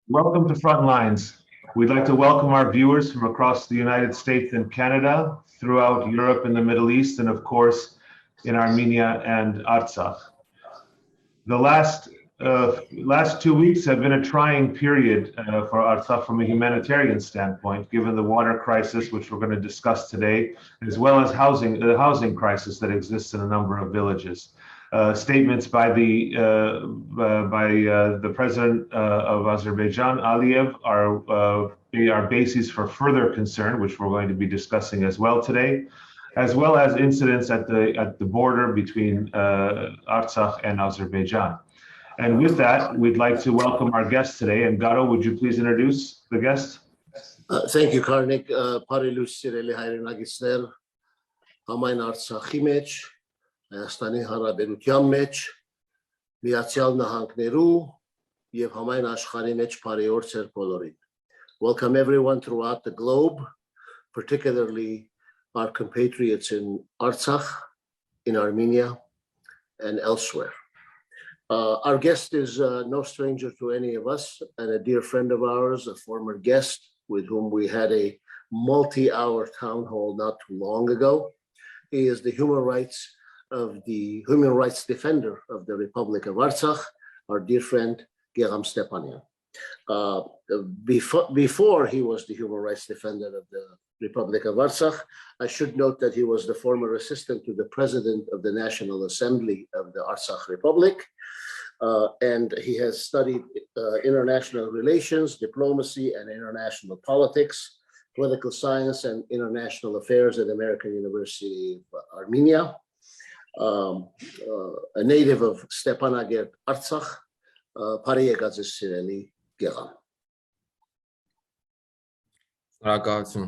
Welcome to Frontlines. We'd like to welcome our viewers from across the United States and Canada, throughout Europe and the Middle East, and of course, in Armenia and Artsakh. The last 2 weeks have been a trying period for Artsakh from a humanitarian standpoint, given the water crisis, which we're going to discuss today, as well as the housing crisis that exists in a number of villages. Statements by the president of Azerbaijan, Aliyev, are bases for further concern, which we're going to be discussing as well today, as well as incidents at the border between Artsakh and Azerbaijan. And with that, we'd like to welcome our guest today. And Garo, would you please introduce the guest? Thank you, Karnig. Parilus Sireli Hayrinagistler, Hamayn Artsakhi մեջ, Հայաստանի Հանրապետության մեջ, Միացյալ Նահանգներու եւ համայն աշխարհի մեջ բարի օր ձեր բոլորին. Welcome everyone throughout the globe, particularly our compatriots in Artsakh, in Armenia, and elsewhere. Our guest is no stranger to any of us, and a dear friend of ours, a former guest with whom we had a multi-hour town hall not too long ago. He is the human rights defender of the Republic of Artsakh, our dear friend Gegham Stepanyan. Before he was the human rights defender of the Republic of Artsakh, I should note that he was the former assistant to the president of the National Assembly of the Artsakh Republic, and he has studied international relations, diplomacy, and international politics, political science, and international affairs at American University of Armenia. A native of Stepanakert, Artsakh, Բարի եկած ես սիրելի Gegham.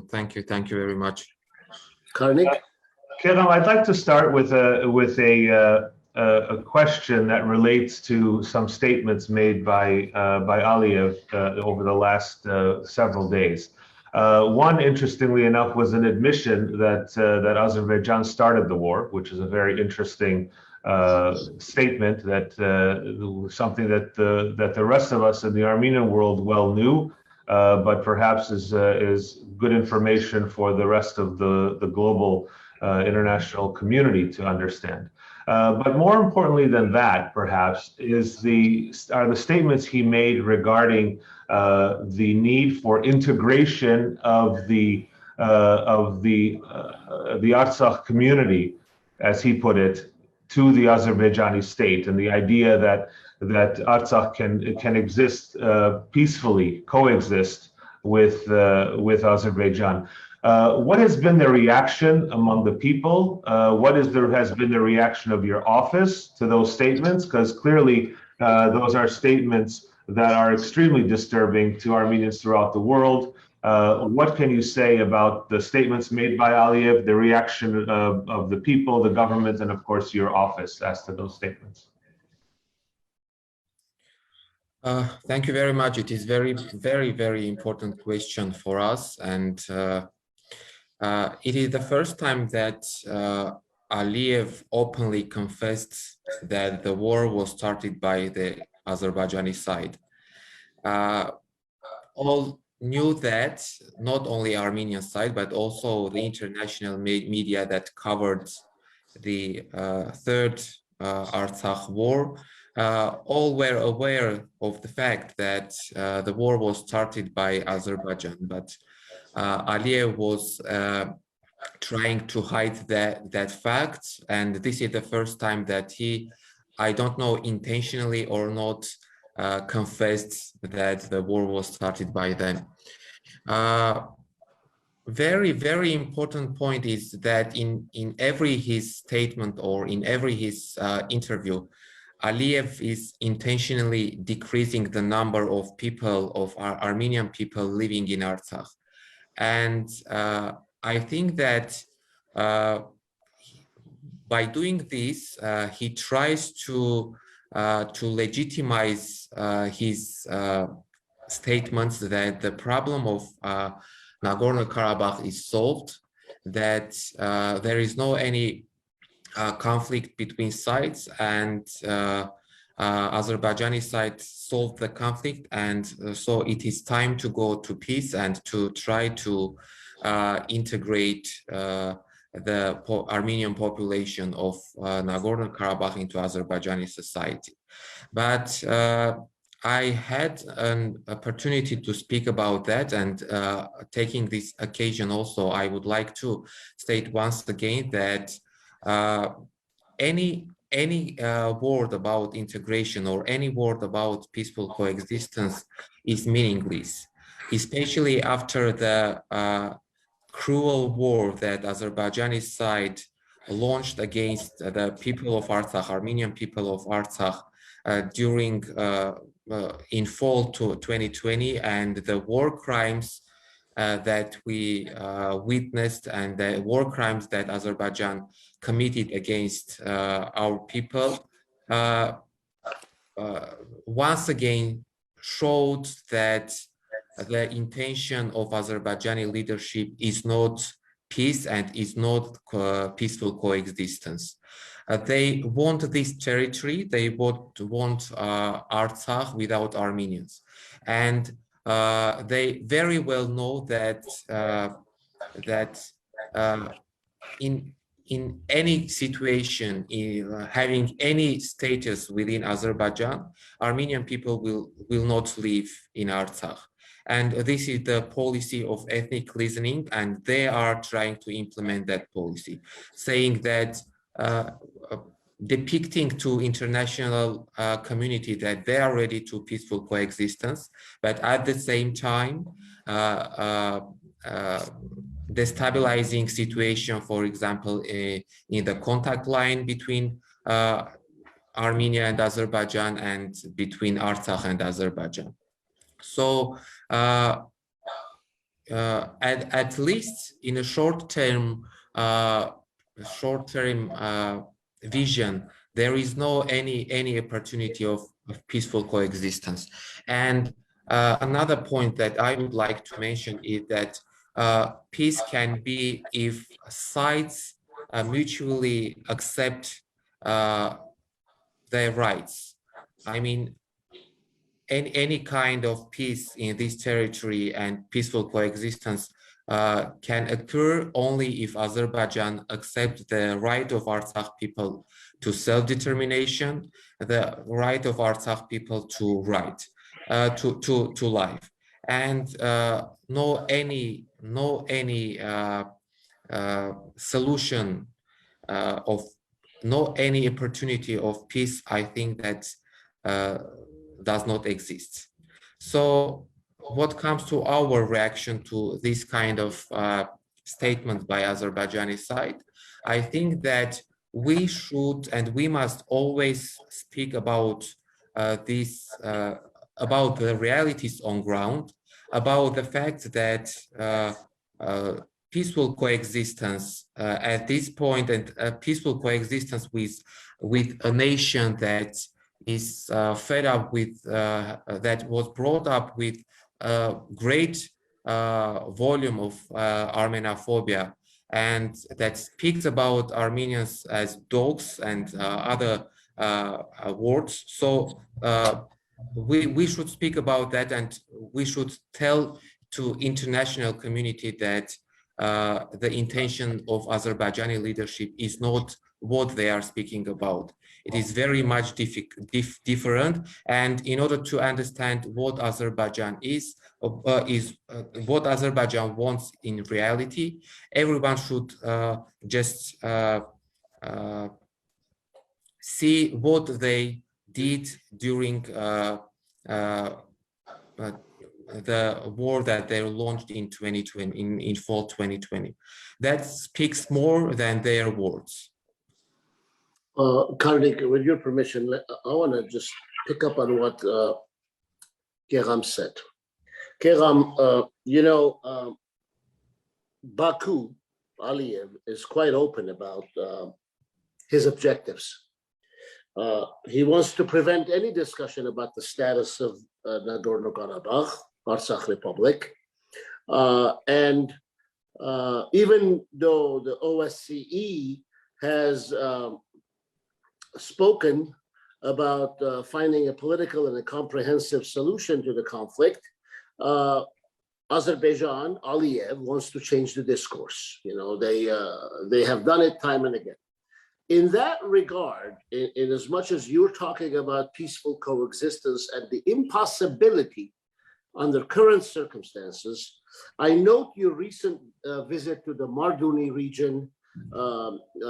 Thank you very much. Karnig? Gegham, I'd like to start with a question that relates to some statements made by Aliyev over the last several days. One, interestingly enough, was an admission that Azerbaijan started the war, which is a very interesting statement, that something that the rest of us in the Armenian world well knew, but perhaps is good information for the rest of the global international community to understand. But more importantly than that, perhaps, are the statements he made regarding the need for integration of the Artsakh community, as he put it, to the Azerbaijani state, and the idea that Artsakh can exist peacefully, coexist with Azerbaijan. What has been the reaction among the people? What has been the reaction of your office to those statements? Because clearly those are statements that are extremely disturbing to Armenians throughout the world. What can you say about the statements made by Aliyev, the reaction of the people, the government, and of course your office as to those statements? Thank you very much. It is very, very important question for us, and it is the first time that Aliyev openly confessed that the war was started by the Azerbaijani side. All knew that, not only Armenian side, but also the international media that covered the third Artsakh war, all were aware of the fact that the war was started by Azerbaijan, but Aliyev was trying to hide that fact, and this is the first time that he, I don't know intentionally or not, confessed that the war was started by them. Very, very important point is that in every his statement or in every his interview, Aliyev is intentionally decreasing the number of people, of Armenian people living in Artsakh. And I think that by doing this, he tries to legitimize his statements that the problem of Nagorno-Karabakh is solved, that there is no any conflict between sides, and Azerbaijani side solved the conflict, and so it is time to go to peace and to try to integrate the Armenian population of Nagorno-Karabakh into Azerbaijani society. But I had an opportunity to speak about that, and taking this occasion also, I would like to state once again that any word about integration or any word about peaceful coexistence is meaningless, especially after the cruel war that Azerbaijani side launched against the people of Artsakh, Armenian people of Artsakh, during in fall to 2020, and the war crimes that we witnessed, and the war crimes that Azerbaijan committed against our people, once again showed that the intention of Azerbaijani leadership is not peace and is not peaceful coexistence. They want this territory, they want Artsakh without Armenians. And they very well know that in any situation, having any status within Azerbaijan, Armenian people will not live in Artsakh. And this is the policy of ethnic cleansing, and they are trying to implement that policy, saying that, depicting to international community that they are ready to peaceful coexistence, but at the same time, destabilizing situation, for example, in the contact line between Armenia and Azerbaijan, and between Artsakh and Azerbaijan. So at least in a short-term vision, there is no any opportunity of peaceful coexistence. And another point that I would like to mention is that peace can be if sides mutually accept their rights. I mean, any kind of peace in this territory and peaceful coexistence can occur only if Azerbaijan accepts the right of Artsakh people to self-determination, the right of Artsakh people to life, and no any solution of any opportunity of peace, I think that does not exist. So what comes to our reaction to this kind of statement by Azerbaijani side, I think that we should and we must always speak about about the realities on ground, about the fact that peaceful coexistence at this point, and peaceful coexistence with a nation that is fed up with, that was brought up with a great volume of Armenophobia, and that speaks about Armenians as dogs and other words. So we should speak about that, and we should tell to international community that the intention of Azerbaijani leadership is not what they are speaking about. It is very much different, and in order to understand what Azerbaijan is what Azerbaijan wants in reality, everyone should just see what they did during the war that they launched in 2020, in fall 2020. That speaks more than their words. Karnig, with your permission, I want to just pick up on what Gegham said. Gegham, you know, Baku, Aliyev, is quite open about his objectives. He wants to prevent any discussion about the status of Nagorno-Karabakh, Artsakh Republic. And even though the OSCE has spoken about finding a political and a comprehensive solution to the conflict, Azerbaijan, Aliyev wants to change the discourse. You know, they have done it time and again. In that regard, in as much as you're talking about peaceful coexistence and the impossibility under current circumstances, I note your recent visit to the Marduni region,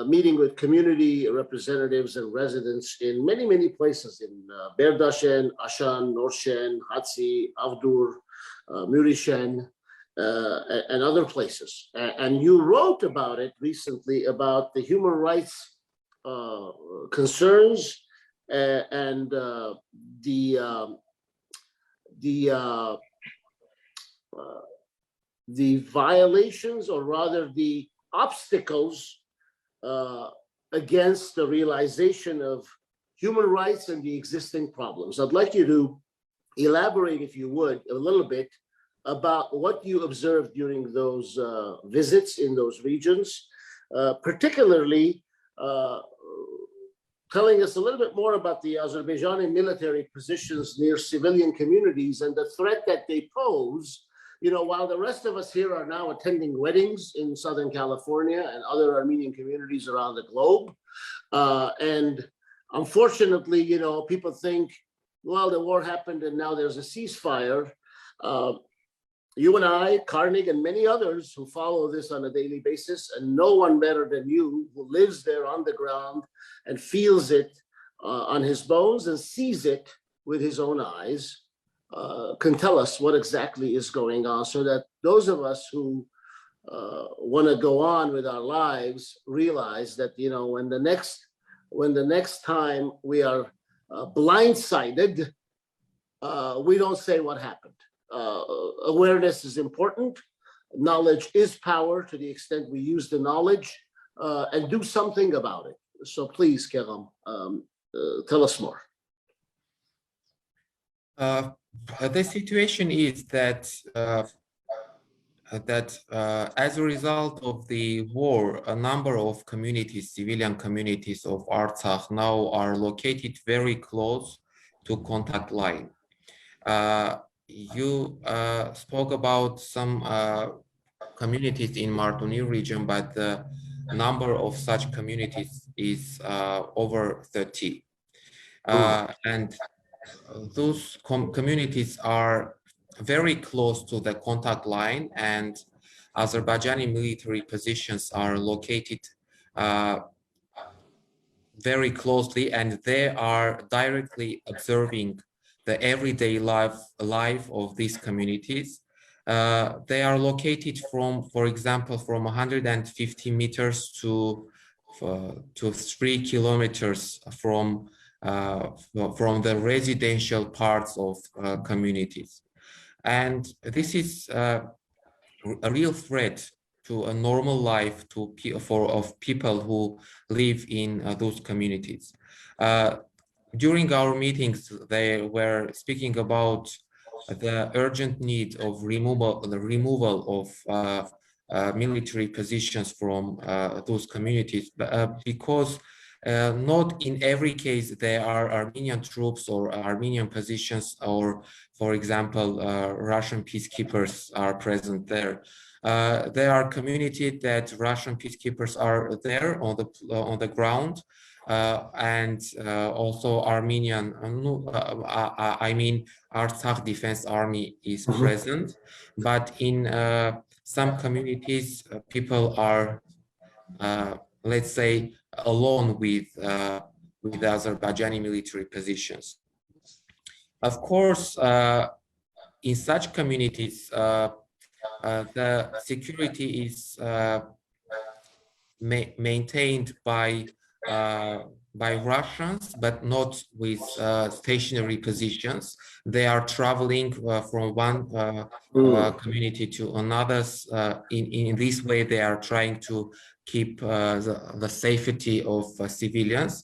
meeting with community representatives and residents in many, many places in Berdashen, Ashan, Norshen, Hatsi, Avdur, Murishen, and other places. And you wrote about it recently, about the human rights concerns and the violations, or rather the obstacles against the realization of human rights and the existing problems. I'd like you to elaborate, if you would, a little bit about what you observed during those visits in those regions, particularly telling us a little bit more about the Azerbaijani military positions near civilian communities and the threat that they pose. You know, while the rest of us here are now attending weddings in Southern California and other Armenian communities around the globe, and unfortunately, you know, people think, well, the war happened and now there's a ceasefire. You and I, Karnig, and many others who follow this on a daily basis, and no one better than you, who lives there on the ground and feels it on his bones and sees it with his own eyes, can tell us what exactly is going on, so that those of us who want to go on with our lives realize that, you know, when the next time we are blindsided, we don't say what happened. Awareness is important. Knowledge is power, to the extent we use the knowledge and do something about it. So please, Gegham, tell us more. The situation is that as a result of the war, a number of communities, civilian communities of Artsakh, now are located very close to contact line. You spoke about some communities in Marduni region, but the number of such communities is over 30. And those communities are very close to the contact line, and Azerbaijani military positions are located very closely, and they are directly observing the everyday life of these communities. They are located from, for example, from 150 meters to 3 kilometers from the residential parts of communities. And this is a real threat to a normal life of people who live in those communities. During our meetings, they were speaking about the urgent need of the removal of military positions from those communities, because not in every case there are Armenian troops or Armenian positions, or, for example, Russian peacekeepers are present there. There are communities that Russian peacekeepers are there on the ground, and also Armenian, I mean, Artsakh Defense Army is present, but in some communities, people are, let's say, alone with the Azerbaijani military positions. Of course, in such communities, the security is maintained by Russians, but not with stationary positions. They are traveling from one community to another. In this way, they are trying to keep the safety of civilians.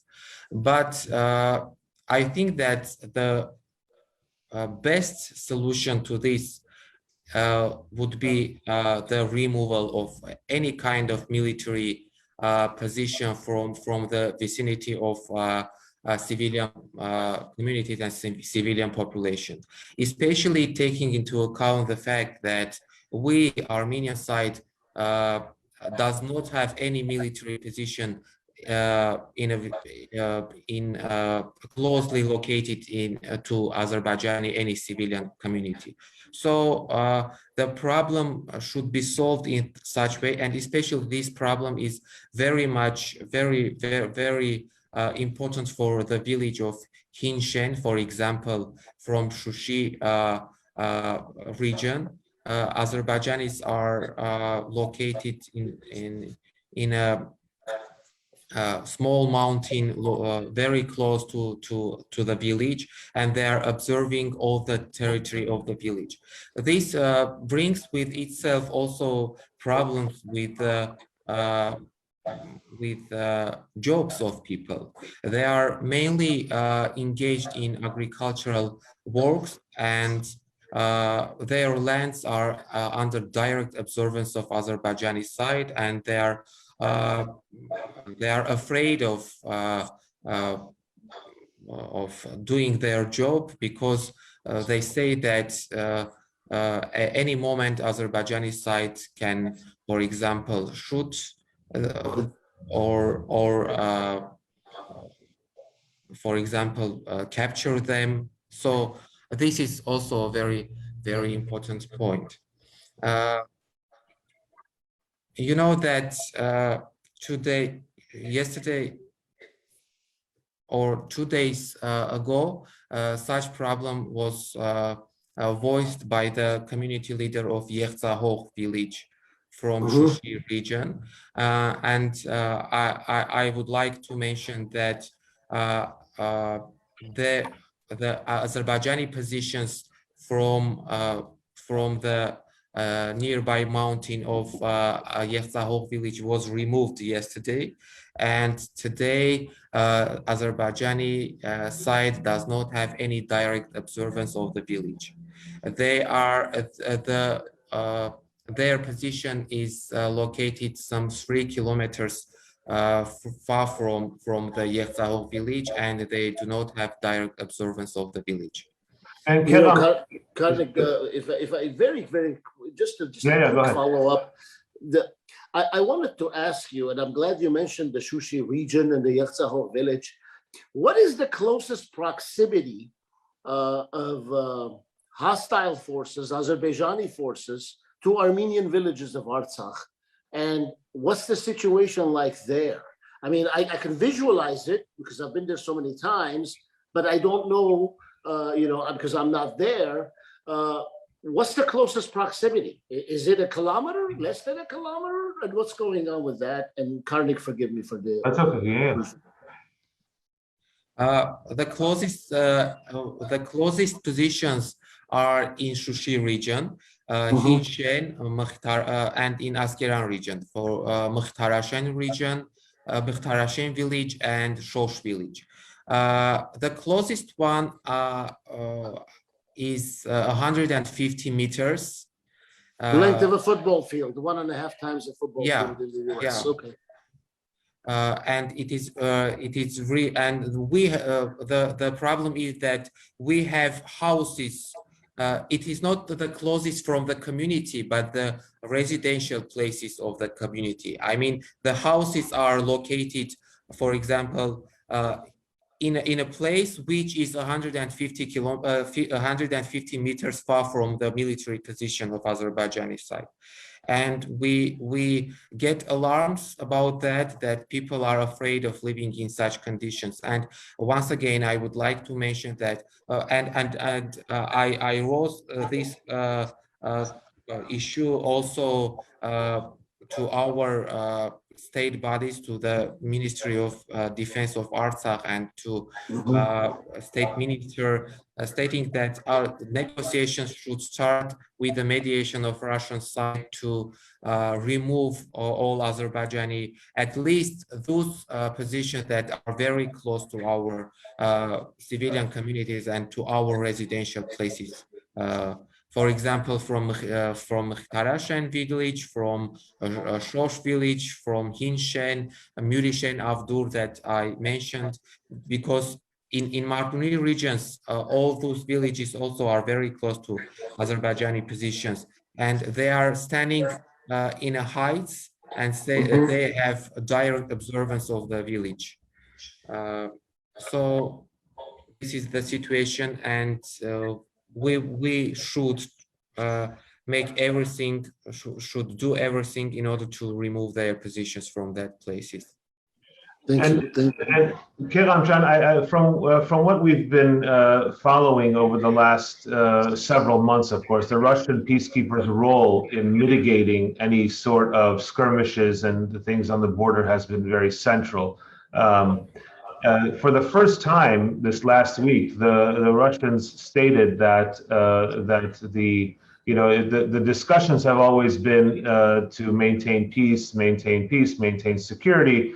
But I think that the best solution to this would be the removal of any kind of military position from the vicinity of civilian communities and civilian population, especially taking into account the fact that we, Armenian side, does not have any military position closely located to Azerbaijani any civilian community. So the problem should be solved in such way, and especially this problem is very important for the village of Hinshen, for example, from Shushi region. Azerbaijanis are located in a small mountain very close to the village, and they are observing all the territory of the village. This brings with itself also problems with jobs of people. They are mainly engaged in agricultural works, and their lands are under direct observance of Azerbaijani side, and they are afraid of doing their job because they say that at any moment Azerbaijani side can, for example, shoot or for example, capture them. So this is also a very important point. You know that yesterday or 2 days ago, such problem was voiced by the community leader of Yeghzahogh village from Shushi region, and I would like to mention that the Azerbaijani positions from the nearby mountain of Yeghzahogh village was removed yesterday, and today Azerbaijani side does not have any direct observance of the village. They are their position is located some 3 kilometers far from the Yeghzahogh village, and they do not have direct observance of the village. And Karnig, if I very just a follow up, I wanted to ask you, and I'm glad you mentioned the Shushi region and the Yeghzahogh village. What is the closest proximity of hostile forces, Azerbaijani forces, to Armenian villages of Artsakh? And what's the situation like there? I mean, I can visualize it because I've been there so many times, but I don't know, because I'm not there. What's the closest proximity? Is it a kilometer, less than a kilometer? And what's going on with that? And Karnig, forgive me for the... That's okay, yeah. The closest positions are in Shushi region, Hinshen, and in Askeran region. For Mukhtarashen region, Mukhtarashen village and Shosh village. The closest one is 150 meters. The length of a football field, 1.5 times a football field in the US. Yeah. Okay. And the problem is that we have houses. It is not the closest from the community, but the residential places of the community. I mean, the houses are located, for example, in a place which is 150 meters far from the military position of Azerbaijani side. And we get alarms about that people are afraid of living in such conditions. And once again, I would like to mention that, I wrote this issue also to our state bodies, to the Ministry of Defense of Artsakh and to state minister, stating that our negotiations should start with the mediation of Russian side to remove all Azerbaijani, at least those positions that are very close to our civilian communities and to our residential places For example, from Tarashen village, from Shosh village, from Hinshen, Murishen, Avdur that I mentioned, because in Martuni regions, all those villages also are very close to Azerbaijani positions, and they are standing in a heights, and they have a direct observance of the village. So this is the situation, and we should make everything, should do everything in order to remove their positions from that places. Thank you. And Gegham, from what we've been following over the last several months, of course, the Russian peacekeepers' role in mitigating any sort of skirmishes and the things on the border has been very central. For the first time this last week, the Russians stated that the discussions have always been to maintain peace, maintain security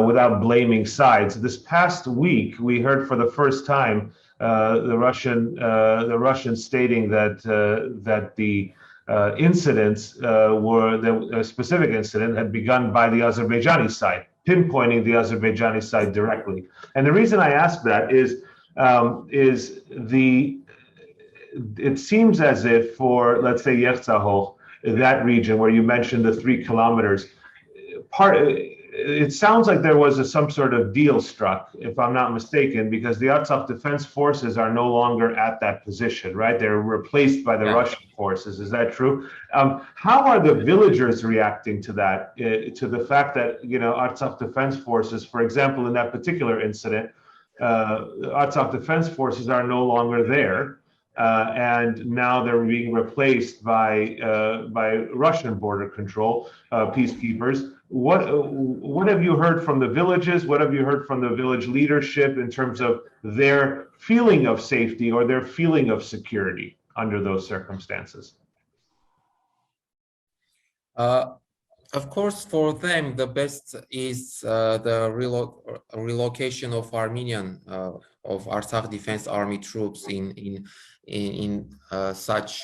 without blaming sides. This past week, we heard for the first time the Russians stating that the incidents a specific incident had begun by the Azerbaijani side, pinpointing the Azerbaijani side directly. And the reason I ask that is it seems as if for, let's say, Yerzahov, that region where you mentioned the 3 kilometers, it sounds like there was some sort of deal struck, if I'm not mistaken, because the Artsakh Defense Forces are no longer at that position, right? They're replaced by the Russian forces. Is that true? How are the villagers reacting to that, to the fact that, Artsakh Defense Forces, for example, in that particular incident, Artsakh Defense Forces are no longer there, and now they're being replaced by Russian border control peacekeepers. What have you heard from the villages? What have you heard from the village leadership in terms of their feeling of safety or their feeling of security under those circumstances? Of course, for them, the best is the relocation of Armenian of Artsakh Defense Army troops in such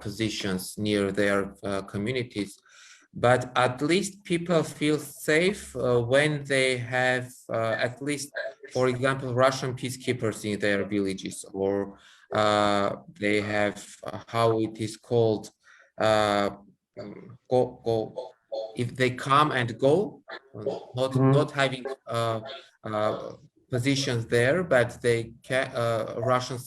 positions near their communities. But at least people feel safe when they have at least, for example, Russian peacekeepers in their villages, or they have how it is called, if they come and go, not having positions there, but they Russian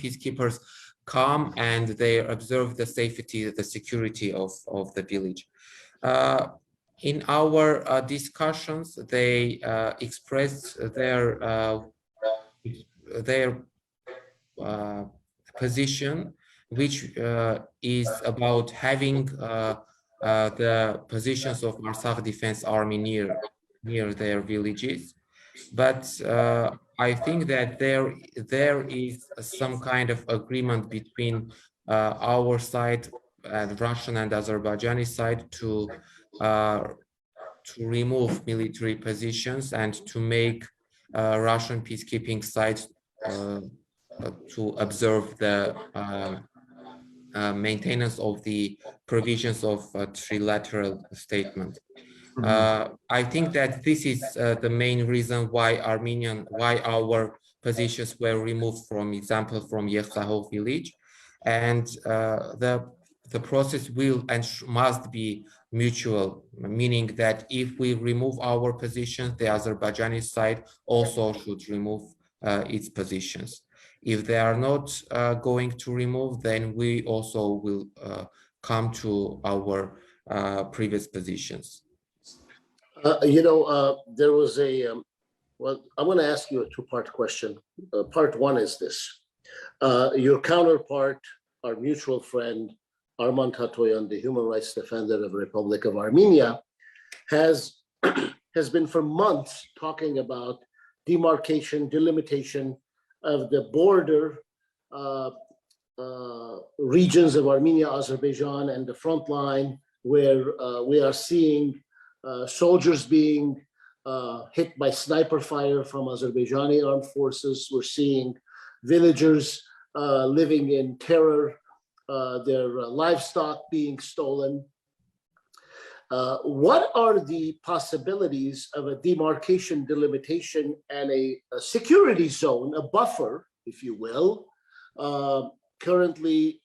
peacekeepers come and they observe the safety, the security of the village. In our discussions, they expressed their position, which is about having the positions of Artsakh Defense Army near their villages. But I think that there is some kind of agreement between our side and Russian and Azerbaijani side to remove military positions and to make Russian peacekeeping side to observe the maintenance of the provisions of a trilateral statement. I think that this is the main reason why our positions were removed, from example, from Yerzahov village, and the process will and must be mutual, meaning that if we remove our positions, the Azerbaijani side also should remove its positions. If they are not going to remove, then we also will come to our previous positions. There was well, I'm going to ask you a 2-part question. Part 1 is this. Your counterpart, our mutual friend, Arman Tatoyan, the human rights defender of the Republic of Armenia, has been for months talking about demarcation, delimitation of the border regions of Armenia, Azerbaijan, and the front line, where we are seeing soldiers being hit by sniper fire from Azerbaijani armed forces. We're seeing villagers living in terror. their livestock being stolen. What are the possibilities of a demarcation, delimitation, and a security zone, a buffer, if you will, currently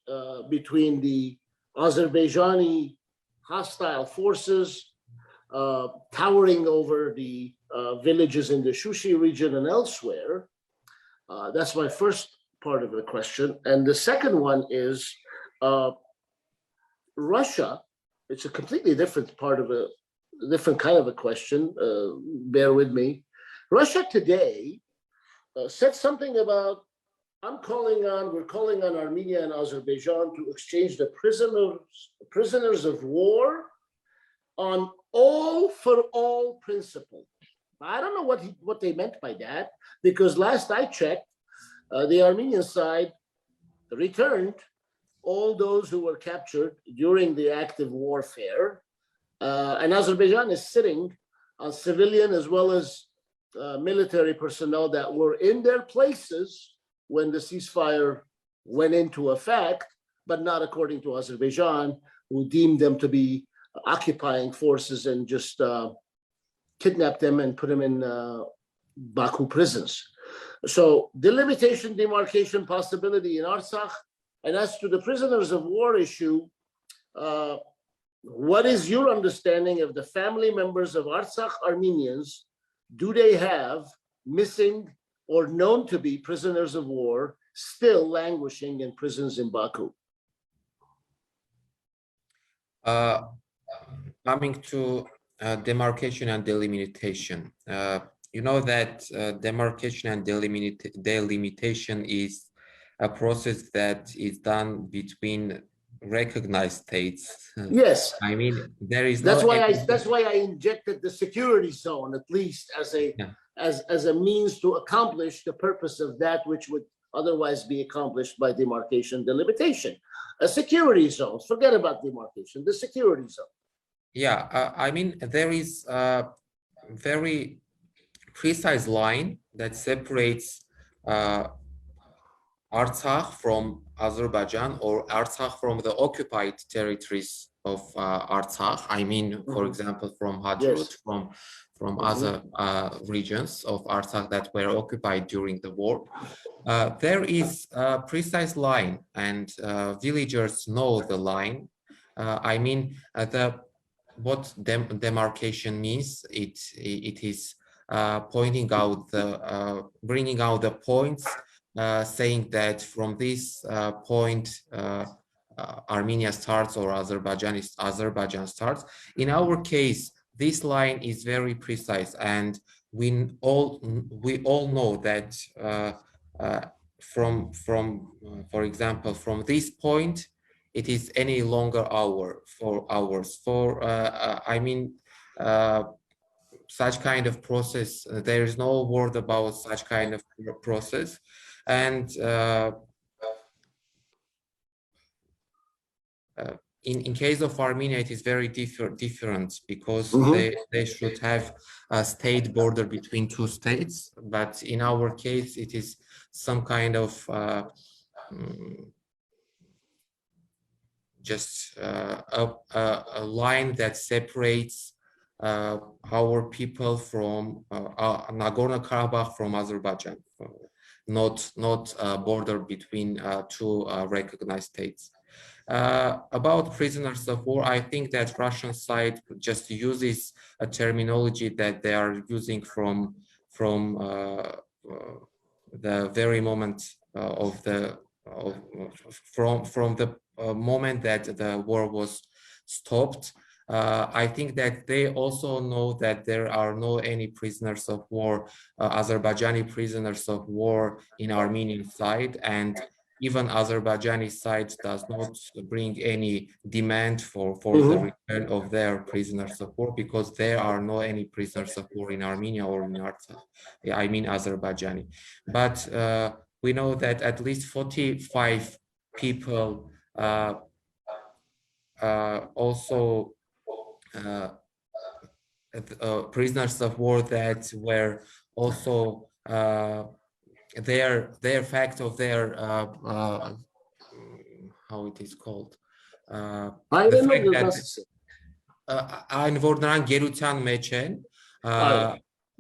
between the Azerbaijani hostile forces towering over the villages in the Shushi region and elsewhere? That's my first part of the question. And the second one is Russia. It's a completely different part of a different kind of a question. Bear with me. Russia today said something about, we're calling on Armenia and Azerbaijan to exchange the prisoners of war on all for all principle. I don't know what they meant by that, because last I checked, the Armenian side returned all those who were captured during the active warfare, and Azerbaijan is sitting on civilian as well as military personnel that were in their places when the ceasefire went into effect, but not according to Azerbaijan, who deemed them to be occupying forces and just kidnapped them and put them in Baku prisons. So delimitation, demarcation possibility in Artsakh. And as to the prisoners of war issue, what is your understanding of the family members of Artsakh Armenians? Do they have missing or known to be prisoners of war still languishing in prisons in Baku? Coming to demarcation and delimitation, you know that demarcation and delimitation is a process that is done between recognized states. Yes. I mean, there is that's no why I injected the security zone, at least as a means to accomplish the purpose of that which would otherwise be accomplished by demarcation, delimitation. A security zone. Forget about demarcation. The security zone. Yeah, I mean, there is a very precise line that separates Artsakh from Azerbaijan, or Artsakh from the occupied territories of Artsakh. I mean, for example, from Hadrut, from other regions of Artsakh that were occupied during the war. There is a precise line, and villagers know the line. I mean, what demarcation means. It is pointing out bringing out the points. Saying that from this point Armenia starts or Azerbaijan starts. In our case, this line is very precise, and we all know that from for example, from this point, it is any longer hours. I mean, such kind of process. There is no word about such kind of process. And in case of Armenia, it is very different because they should have a state border between two states. But in our case, it is some kind of just a line that separates our people from Nagorno-Karabakh from Azerbaijan. Not a border between two recognized states. About prisoners of war, I think that Russian side just uses a terminology that they are using from the very moment from the moment that the war was stopped. I think that they also know that there are no any prisoners of war, Azerbaijani prisoners of war in Armenian side, and even Azerbaijani side does not bring any demand for the return of their prisoners of war, because there are no any prisoners of war in Armenia or in Artsakh. I mean Azerbaijani. But we know that at least 45 people also prisoners of war that were also their fact of their how it is called. Այն որ նրանք գերության մեջ են,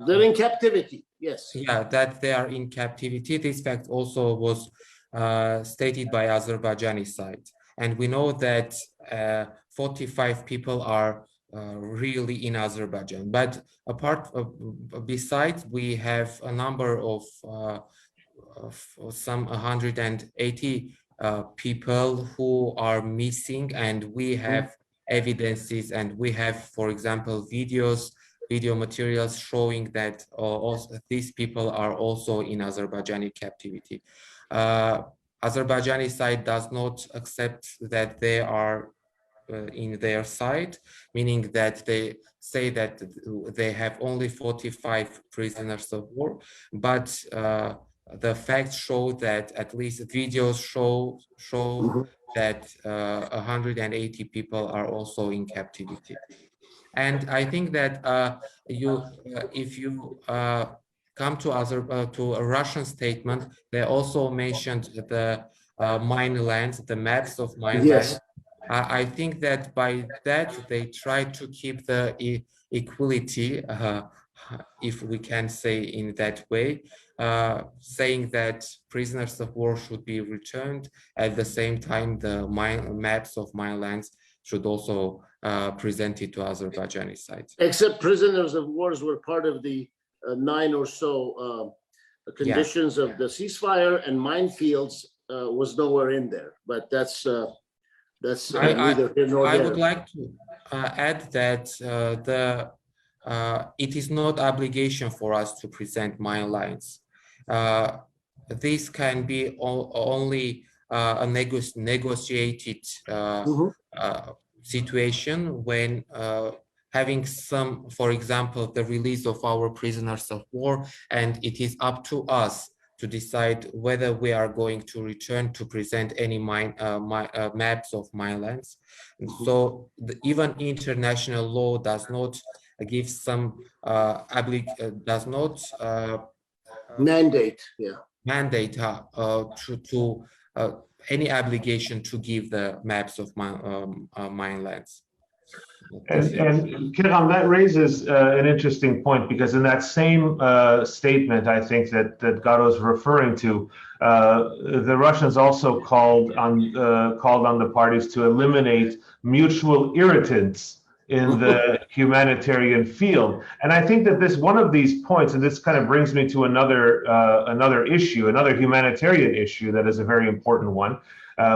they're in captivity, yes. Yeah, that they are in captivity. This fact also was stated by Azerbaijani side, and we know that 45 people are really in Azerbaijan. But besides, we have a number of some 180 people who are missing, and we have evidences, and we have, for example, video materials showing that also these people are also in Azerbaijani captivity. Azerbaijani side does not accept that they are in their side, meaning that they say that they have only 45 prisoners of war, but the facts show that, at least videos show that 180 people are also in captivity. And I think that if you come to a Russian statement, they also mentioned the mine lands, the maps of mine lands. I think that by that they try to keep the equality, if we can say in that way, saying that prisoners of war should be returned. At the same time, the maps of mine lands should also presented to Azerbaijani side. Except prisoners of wars were part of the 9 or so conditions of the ceasefire, and minefields was nowhere in there. But that's neither here nor there. I would like to add that it is not obligation for us to present mine lines. This can be only a negotiated situation when having some, for example, the release of our prisoners of war, and it is up to us to decide whether we are going to return to present any maps of mine lands. So even international law does not give some does not mandate to any obligation to give the maps of mine lands. And Gegham, that raises an interesting point, because in that same statement, I think that Garo is referring to, the Russians also called on the parties to eliminate mutual irritants in the humanitarian field. And I think that one of these points, and this kind of brings me to another issue, another humanitarian issue that is a very important one,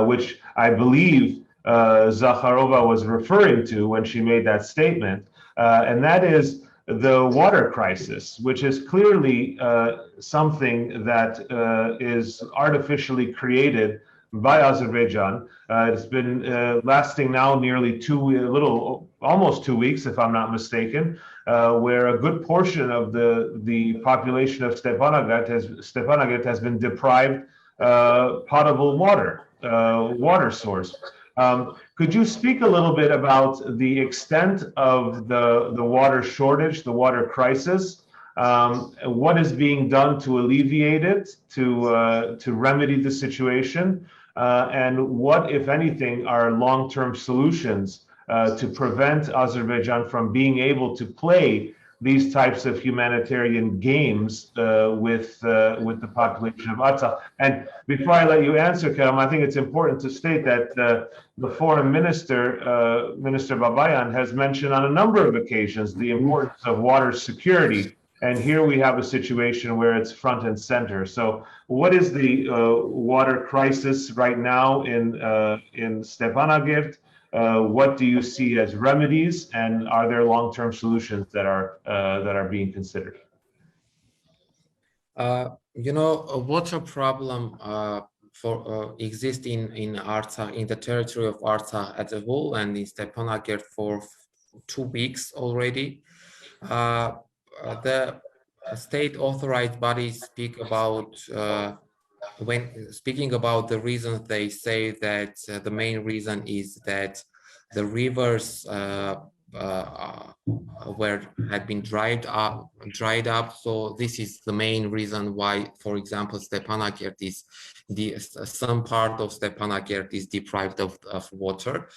which I believe Zakharova was referring to when she made that statement, and that is the water crisis, which is clearly something that is artificially created by Azerbaijan. It's been lasting now nearly almost 2 weeks, if I'm not mistaken, where a good portion of the population of Stepanakert has been deprived potable water source. Could you speak a little bit about the extent of the water shortage, the water crisis? What is being done to alleviate it, to remedy the situation, and what, if anything, are long-term solutions to prevent Azerbaijan from being able to play these types of humanitarian games with the population of Artsakh? And before I let you answer, Kerem, I think it's important to state that the foreign minister, Minister Babayan, has mentioned on a number of occasions the importance of water security. And here we have a situation where it's front and center. So what is the water crisis right now in Stepanakert? What do you see as remedies, and are there long-term solutions that are being considered? Water problem exists in Artsakh, in the territory of Artsakh as a whole, and in Stepanakert for 2 weeks already. The state authorized bodies speak about when speaking about the reasons, they say that the main reason is that the rivers had been dried up. So this is the main reason why, for example, Stepanakert is some part of Stepanakert is deprived of water.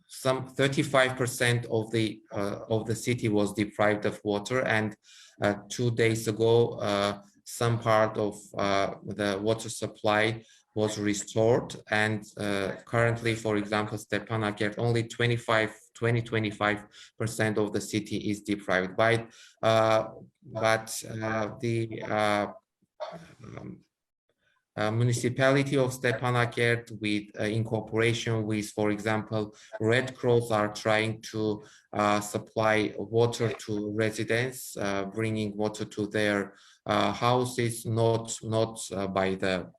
Some 35% of the city was deprived of water, and 2 days ago, some part of the water supply was restored, and currently, for example, Stepanakert, only 20-25% of the city is deprived. But the municipality of Stepanakert, in cooperation with, for example, Red Cross, are trying to supply water to residents, bringing water to their houses, not by the,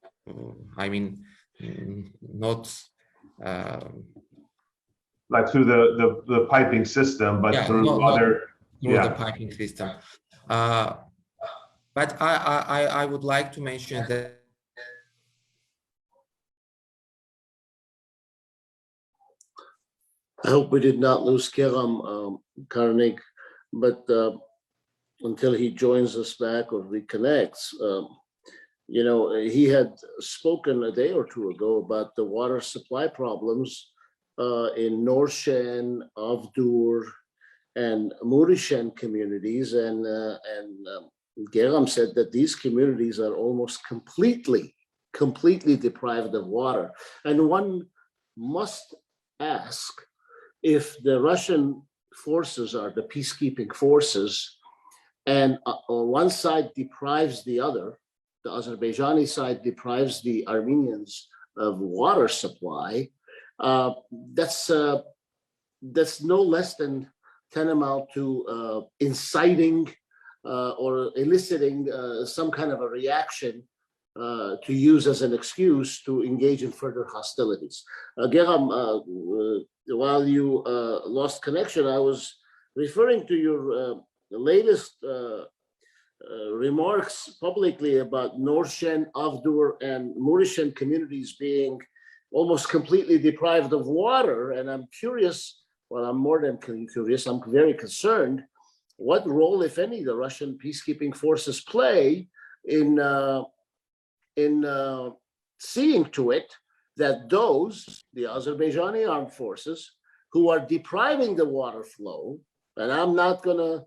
not like through the piping system, but through other the piping system. But I would like to mention that I hope we did not lose Gegham, Karnig, but until he joins us back or reconnects, you know, he had spoken a day or two ago about the water supply problems in Norshen, Avdur, and Murishen communities, and Gegham said that these communities are almost completely deprived of water. And one must ask if the Russian forces are the peacekeeping forces, and one side deprives the other, the Azerbaijani side deprives the Armenians of water supply, that's no less than tantamount to inciting or eliciting some kind of a reaction to use as an excuse to engage in further hostilities. Gegham, while you lost connection, I was referring to your latest remarks publicly about Norshen, Avdur, and Murishen communities being almost completely deprived of water. And I'm curious, well, I'm more than curious, I'm very concerned, what role, if any, the Russian peacekeeping forces play in seeing to it that those, the Azerbaijani armed forces, who are depriving the water flow, and I'm not going to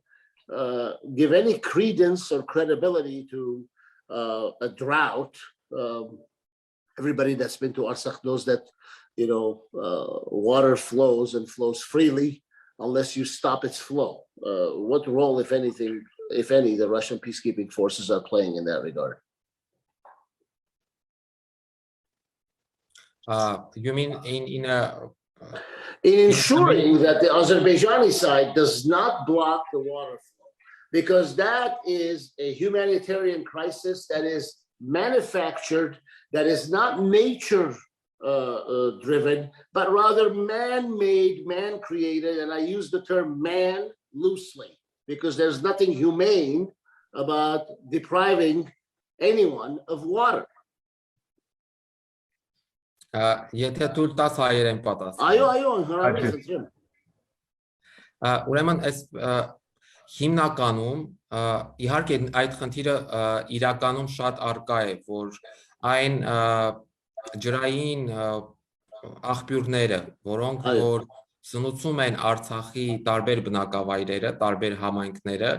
give any credence or credibility to a drought. Everybody that's been to Artsakh knows that, you know, water flows and flows freely unless you stop its flow. What role, if anything, if any, the Russian peacekeeping forces are playing in that regard? You mean in ensuring that the Azerbaijani side does not block the water flow, because that is a humanitarian crisis that is manufactured, that is not nature driven, but rather man-made, man-created, and I use the term man loosely, because there's nothing humane about depriving anyone of water. Եթե դուր տաս հայերեն պատասխան։ Այո, հրամայեցրեմ։ Ուրեմն այս հիմնականում իհարկե այդ խնդիրը իրականում շատ արկա է, որ այն ջրային աղբյուրները, որոնք որ սնուցում են Արցախի տարբեր բնակավայրերը, տարբեր համայնքները,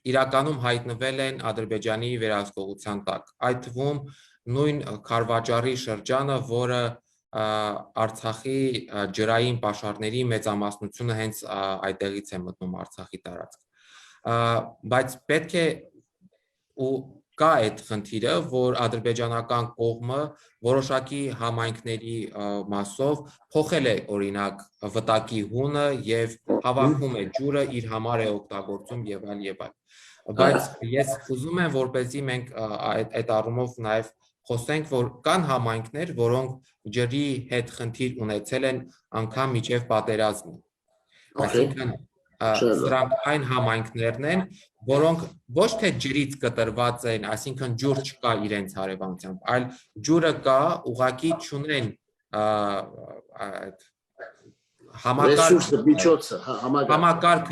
իրականում հայտնվել են Ադրբեջանի վերահսկողության տակ։ Այդ թվում նույն Քարվաճարի շրջանը, որը Արցախի ջրային պաշարների մեծամասնությունը հենց այդտեղից է մտնում Արցախի տարածք։ Բայց պետք է ու կա այդ խնդիրը, որ ադրբեջանական կողմը որոշակի համայնքների մասով փոխել է օրինակ վտակի հունը եւ հավաքում է ջուրը իր համար է օգտագործում եւ այլ եւ այլ։ Բայց ես ուզում եմ որպեսզի մենք այդ առումով նաեւ խոսենք, որ կան համայնքներ, որոնք ջրի հետ խնդիր ունեցել են անգամ միջև պատերազմը։ Այսինքն սրանք այն համայնքներն են, որոնք ոչ թե ջրից կտրված են, այսինքն ջուր չկա իրենց հարևանությամբ, այլ ջուրը կա, ուղղակի չունեն համակարգը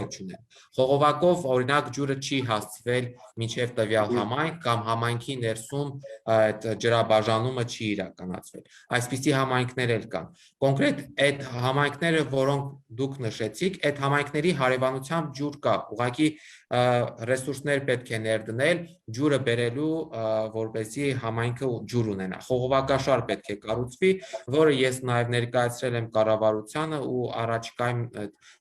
չունեն։ Խողովակով օրինակ ջուրը չի հասցվել մինչև տվյալ համայնք կամ համայնքի ներսում այդ ջրաբաժանումը չի իրականացվել։ Այսպիսի համայնքներ էլ կան։ Կոնկրետ այդ համայնքները, որոնք դուք նշեցիք, այդ համայնքների հարևանությամբ ջուր կա, ուղղակի ռեսուրսներ պետք է ներդնել ջուրը բերելու, որպեսզի համայնքը ջուր ունենա։ Խողովակաշար պետք է կառուցվի, որը ես նաև ներկայացրել եմ կառավարությանը ու առաջիկայում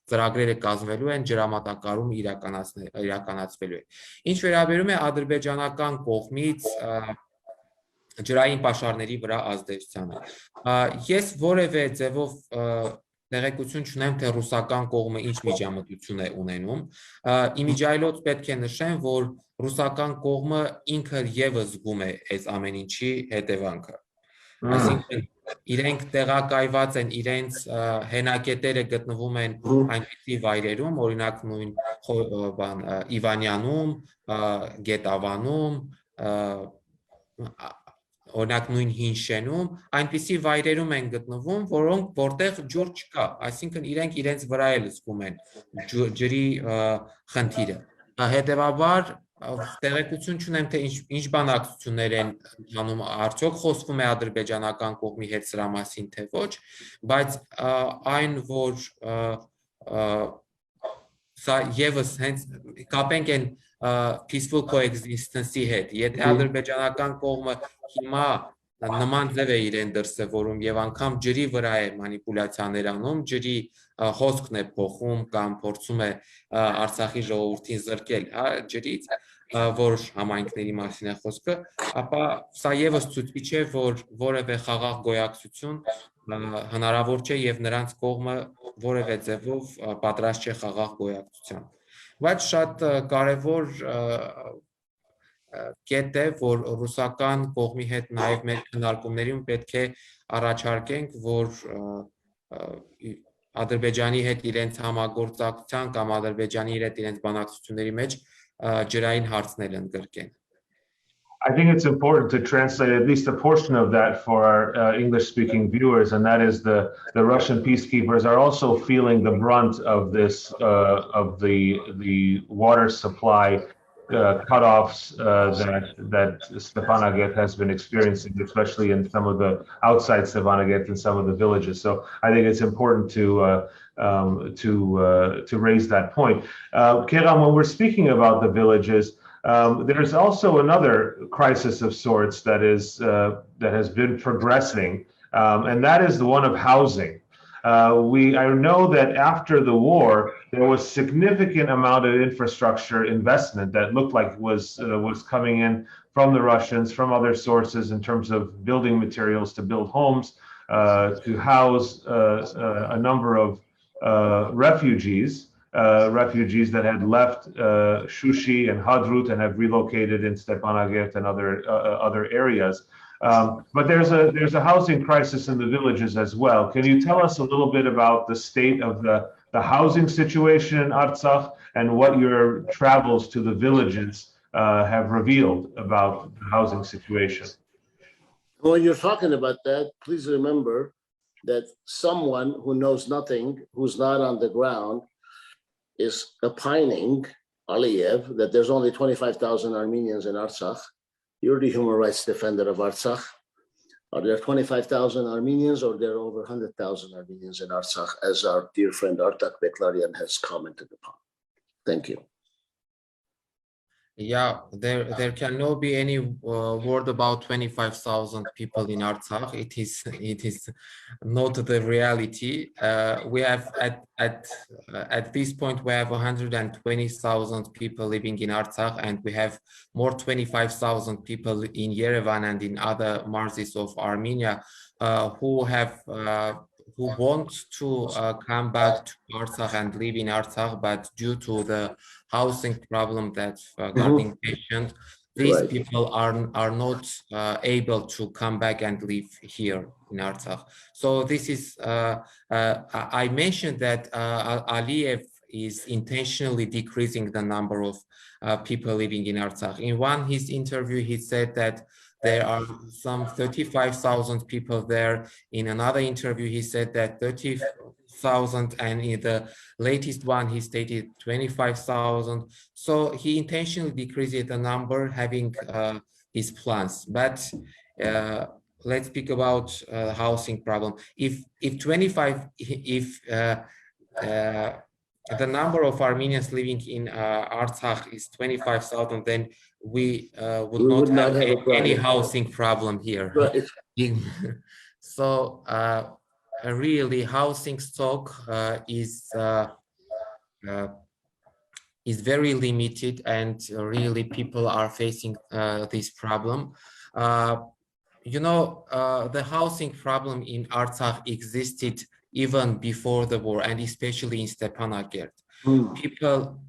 ծրագրերը կազմվելու են, ջրամատակարարում իրականացվելու է։ Ինչ վերաբերում է ադրբեջանական կողմից ջրային պաշարների վրա ազդեցությանը, ես որևէ ձևով տեղեկություն չունեմ, թե ռուսական կողմը ինչ միջամտություն է ունենում։ Իմիջիայլոց պետք է նշեմ, որ ռուսական կողմը ինքը ևս զգում է այս ամեն ինչի հետևանքը։ Այսինքն իրենք տեղակայված են, իրենց հենակետերը գտնվում են այնպիսի վայրերում, օրինակ նույն Իվանյանում, Գետավանում, օրինակ նույն Հին Շենում, այնպիսի վայրերում են գտնվում, որտեղ ջուր չկա, այսինքն իրենք իրենց վրա էլ զգում են ջրի խնդիրը։ Հետևաբար տեղեկություն չունեմ, թե ինչ բանակցություններ են անում, արդյոք խոսվում է ադրբեջանական կողմի հետ սրա մասին, թե ոչ, բայց այն, որ սա ևս հենց կապենք են peaceful coexistence-ի հետ, եթե ադրբեջանական կողմը հիմա նման ձև է իրեն դրսևորում եւ անգամ ջրի վրա է մանիպուլյացիաներ անում, ջրի հոսքն է փոխում կամ փորձում է Արցախի ժողովրդին զրկել ջրից, որ համայնքների մասին է խոսքը, ապա սա ևս ցույց է, որ որևէ խաղաղ գոյակցություն հնարավոր չէ եւ նրանց կողմը որևէ ձևով պատրաստ չէ խաղաղ գոյակցության։ Բայց շատ կարևոր կետ է, որ ռուսական կողմի հետ նաև մեր քննարկումներում պետք է առաջարկենք, որ Ադրբեջանի հետ իրենց համագործակցության կամ Ադրբեջանի հետ իրենց բանակցությունների մեջ ջրային հարցներ ընդգրկեն։ I think it's important to translate at least a portion of that for our English-speaking viewers, and that is the Russian peacekeepers are also feeling the brunt of this of the water supply cutoffs that Stepanakert has been experiencing, especially in some of the outside Stepanakert and some of the villages. So I think it's important to raise that point. Gegham, when we're speaking about the villages, there's also another crisis of sorts that has been progressing, and that is the one of housing. I know that after the war, there was significant amount of infrastructure investment that looked like was coming in from the Russians, from other sources in terms of building materials to build homes, to house a number of refugees that had left Shushi and Hadrut and have relocated in Stepanakert and other areas. But there's a housing crisis in the villages as well. Can you tell us a little bit about the state of the housing situation in Artsakh and what your travels to the villages have revealed about the housing situation? When you're talking about that, please remember that someone who knows nothing, who's not on the ground, is opining, Aliyev, that there's only 25,000 Armenians in Artsakh. You're the human rights defender of Artsakh. Are there 25,000 Armenians or there are over 100,000 Armenians in Artsakh, as our dear friend Artak Beklarian has commented upon? Thank you. Yeah, there cannot be any word about 25,000 people in Artsakh. It is not the reality. We have at this point we have 120,000 people living in Artsakh, and we have more 25,000 people in Yerevan and in other marzis of Armenia who want to come back to Artsakh and live in Artsakh, but due to the housing problem that Garding mentioned, these people are not able to come back and live here in Artsakh. So this is, I mentioned that Aliyev is intentionally decreasing the number of people living in Artsakh. In his interview, he said that there are some 35,000 people there. In another interview, he said that 30,000, and in the latest one, he stated 25,000. So he intentionally decreased the number, having his plans. But let's speak about housing problem. If the number of Armenians living in Artsakh is 25,000, then we would not have any housing problem here. Right. So really, housing stock is very limited, and really people are facing this problem. You know, the housing problem in Artsakh existed even before the war, and especially in Stepanakert.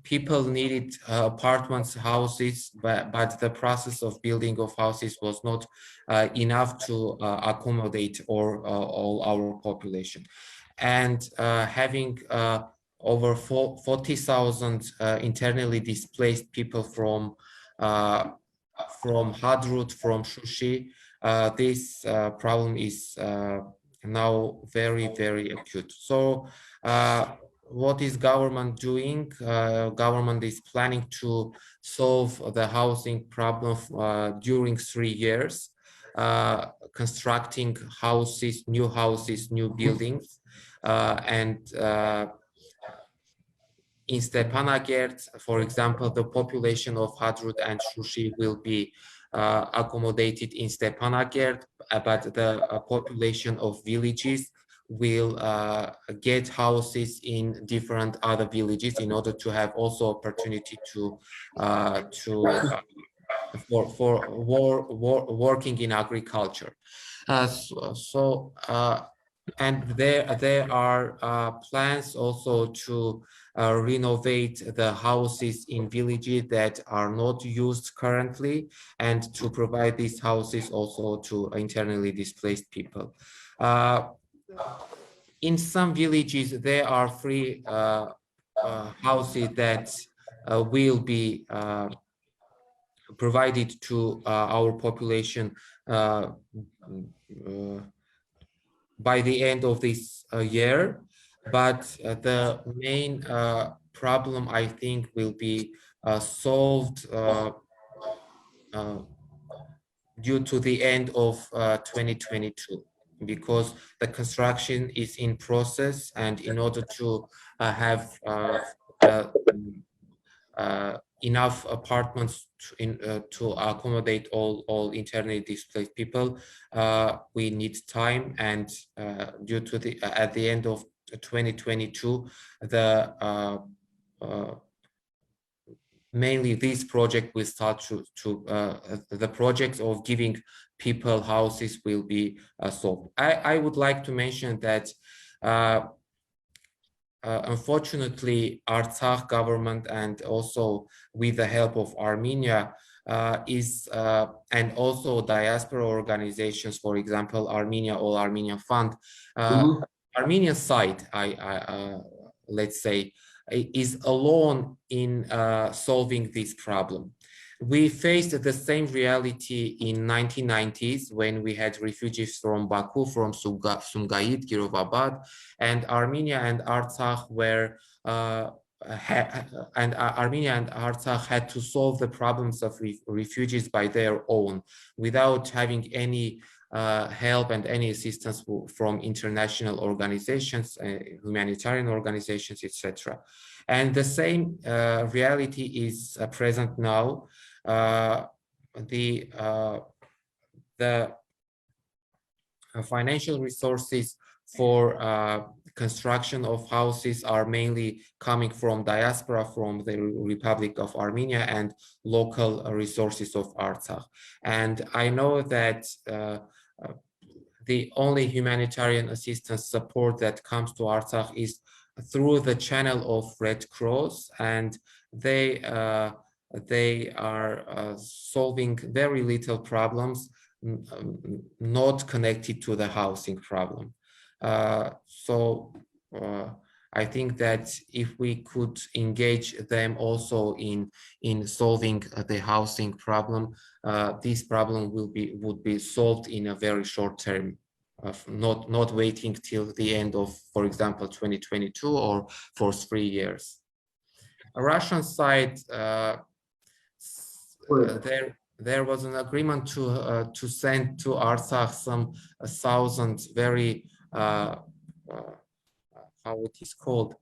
People needed apartments, houses, but the process of building of houses was not enough to accommodate all our population. And having over 40,000 internally displaced people from Hadrut, from Shushi, this problem is now very, very acute. So what is government doing? Government is planning to solve the housing problem during 3 years, constructing houses, new buildings, and in Stepanakert, for example, the population of Hadrut and Shushi will be accommodated in Stepanakert, but the population of villages will get houses in different other villages in order to have also opportunity to for working in agriculture. And there are plans also to renovate the houses in villages that are not used currently, and to provide these houses also to internally displaced people. In some villages, there are free houses that will be provided to our population by the end of this year, but the main problem, I think, will be solved due to the end of 2022, because the construction is in process, and in order to have enough apartments to accommodate all internally displaced people, we need time, and due to at the end of 2022, mainly this project will start the project of giving people houses will be solved. I would like to mention that unfortunately, Artsakh government, and also with the help of Armenia, and also diaspora organizations, for example, Armenia All Armenia Fund, Armenian side, let's say, is alone in solving this problem. We faced the same reality in 1990s when we had refugees from Baku, from Sumgait, Kirovabad, and Armenia and Artsakh were Armenia and Artsakh had to solve the problems of refugees by their own, without having any help and any assistance from international organizations, humanitarian organizations, etc. And the same reality is present now. The financial resources for construction of houses are mainly coming from diaspora, from the Republic of Armenia, and local resources of Artsakh. And I know that the only humanitarian assistance support that comes to Artsakh is through the channel of Red Cross, and they are solving very little problems not connected to the housing problem. So I think that if we could engage them also in solving the housing problem, this problem would be solved in a very short term, not waiting till the end of, for example, 2022 or for 3 years. A Russian side, there was an agreement to send to Artsakh some 1,000 very how it is called,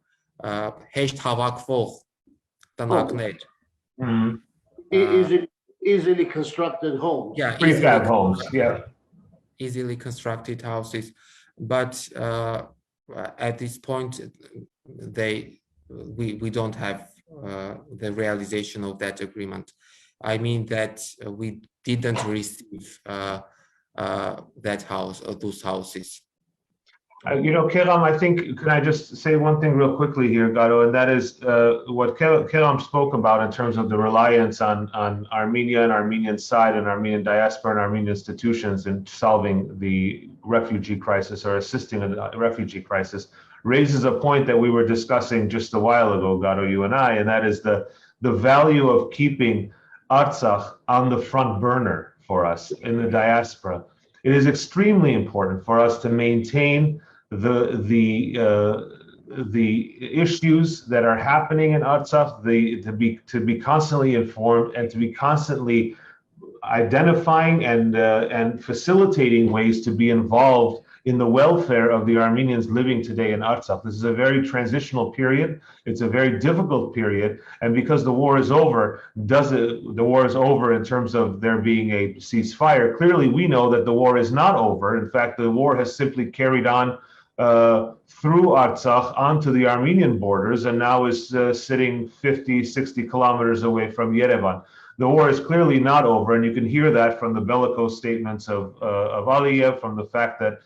easily constructed homes. Yeah, prefab homes. Yeah, easily constructed houses, but at this point, we don't have the realization of that agreement. I mean that we didn't receive that house or those houses. Gegham, I think, can I just say one thing real quickly here, Garo, and that is what Gegham spoke about in terms of the reliance on Armenia and Armenian side and Armenian diaspora and Armenian institutions in solving the refugee crisis or assisting in the refugee crisis raises a point that we were discussing just a while ago, Garo, you and I, and that is the value of keeping Artsakh on the front burner for us in the diaspora. It is extremely important for us to maintain the issues that are happening in Artsakh, to be constantly informed and to be constantly identifying and facilitating ways to be involved in the welfare of the Armenians living today in Artsakh. This is a very transitional period. It's a very difficult period, and because the war is over, the war is over in terms of there being a ceasefire. Clearly, we know that the war is not over. In fact, the war has simply carried on through Artsakh onto the Armenian borders, and now is sitting 50, 60 kilometers away from Yerevan. The war is clearly not over, and you can hear that from the bellicose statements of Aliyev, from the fact that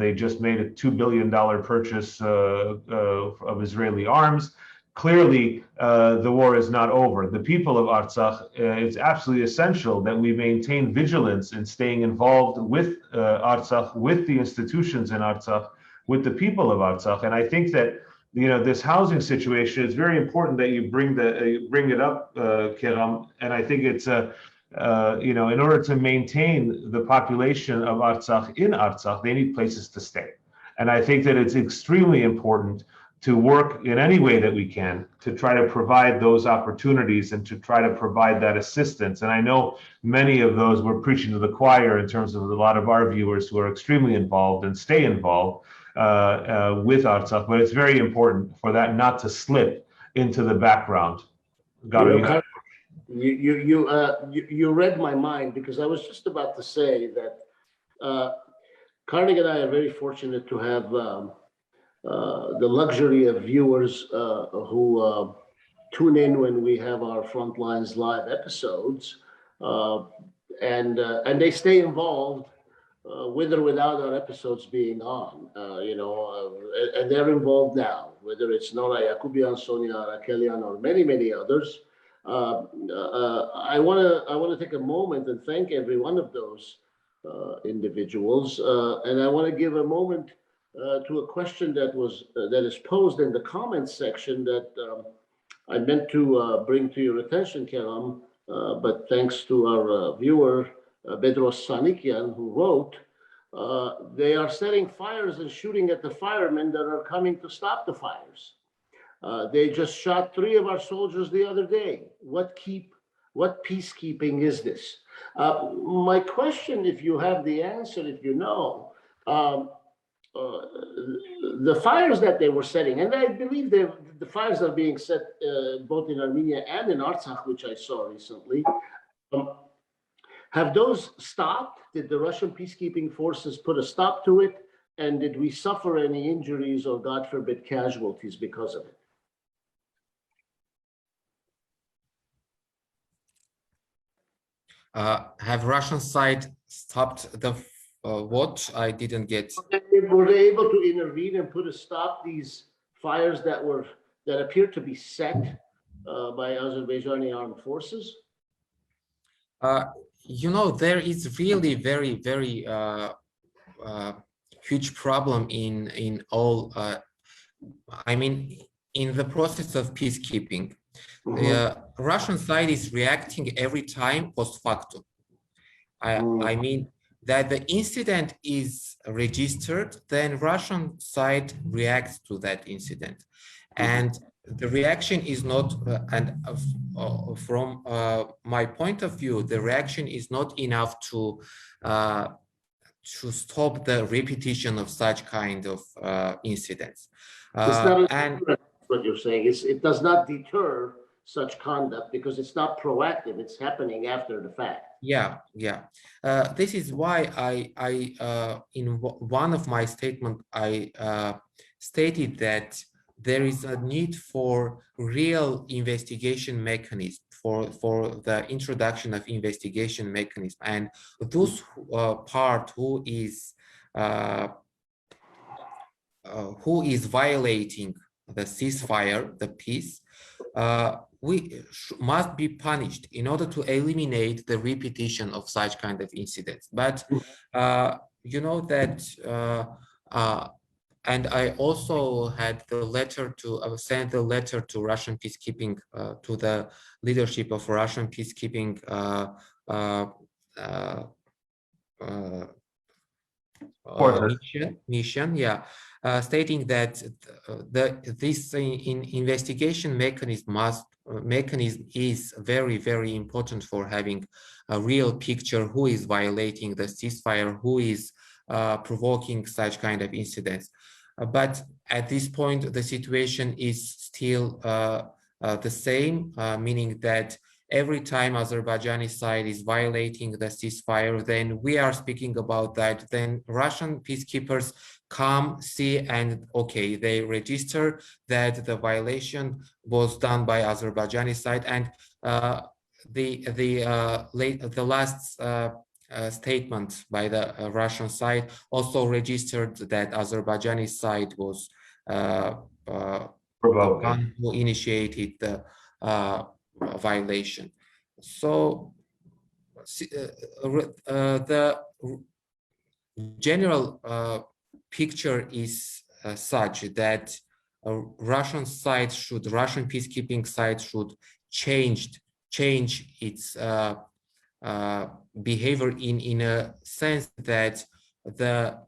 they just made a $2 billion purchase of Israeli arms. Clearly, the war is not over. The people of Artsakh, it's absolutely essential that we maintain vigilance in staying involved with Artsakh, with the institutions in Artsakh, with the people of Artsakh. And I think that this housing situation is very important that you bring it up, Gegham. And I think it's in order to maintain the population of Artsakh in Artsakh, they need places to stay. And I think that it's extremely important to work in any way that we can to try to provide those opportunities and to try to provide that assistance. And I know many of those we're preaching to the choir in terms of a lot of our viewers who are extremely involved and stay involved with Artsakh, but it's very important for that not to slip into the background. Garo, you read my mind, because I was just about to say that Karnig and I are very fortunate to have the luxury of viewers who tune in when we have our Frontlines live episodes, and they stay involved with or without our episodes being on, and they're involved now, whether it's Nora Yakubian, Sonia Arakelian, or many others. I want to take a moment and thank every one of those individuals, and I want to give a moment to a question that is posed in the comments section that I meant to bring to your attention, Gegham, but thanks to our viewer Bedros Sanikian, who wrote, they are setting fires and shooting at the firemen that are coming to stop the fires. They just shot 3 of our soldiers the other day. What peacekeeping is this? My question, if you have the answer, if you know, the fires that they were setting, and I believe the fires are being set both in Armenia and in Artsakh, which I saw recently. Have those stopped? Did the Russian peacekeeping forces put a stop to it? And did we suffer any injuries or, God forbid, casualties because of it? Have Russian side stopped the what? I didn't get. Were they able to intervene and put a stop these fires that appeared to be set by Azerbaijani armed forces? There is really very huge problem in all I mean, in the process of peacekeeping, the Russian side is reacting every time post factum. I mean that the incident is registered, then Russian side reacts to that incident. And the reaction is not, from my point of view, the reaction is not enough to stop the repetition of such kind of incidents. And what you're saying is it does not deter such conduct because it's not proactive, it's happening after the fact. Yeah. This is why I in one of my statements, I stated that there is a need for real investigation mechanism, for the introduction of investigation mechanism, and those part who is violating the ceasefire, the peace, we must be punished in order to eliminate the repetition of such kind of incidents. But you know that, and I also had the letter to sent the letter to Russian peacekeeping, to the leadership of Russian peacekeeping mission, yeah, stating that this investigation mechanism is very, very important for having a real picture who is violating the ceasefire, who is provoking such kind of incidents. But at this point, the situation is still the same, meaning that every time Azerbaijani side is violating the ceasefire, then we are speaking about that. Then Russian peacekeepers come, see, and okay, they register that the violation was done by Azerbaijani side, and the last statement by the Russian side also registered that Azerbaijani side was the one who initiated the violation. So the general picture is such that Russian peacekeeping side should change its behavior in a sense that the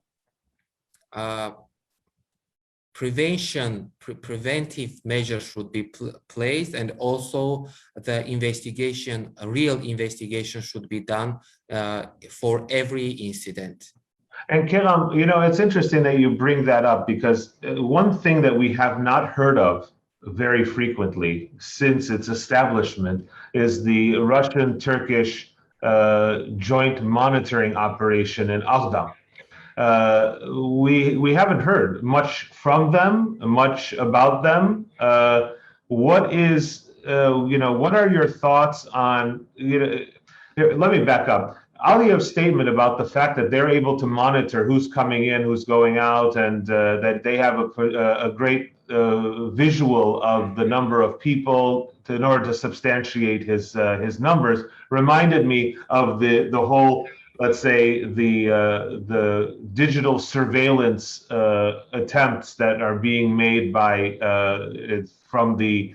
preventive measures should be placed, and also the a real investigation should be done for every incident. And Gegham, you know, it's interesting that you bring that up, because one thing that we have not heard of very frequently since its establishment is the Russian-Turkish joint monitoring operation in Aghdam. We haven't heard much from them, much about them. What are your thoughts on, let me back up. Aliyev's statement about the fact that they're able to monitor who's coming in, who's going out, and that they have a great visual of the number of people in order to substantiate his numbers, reminded me of the whole, let's say, the digital surveillance attempts that are being made by from the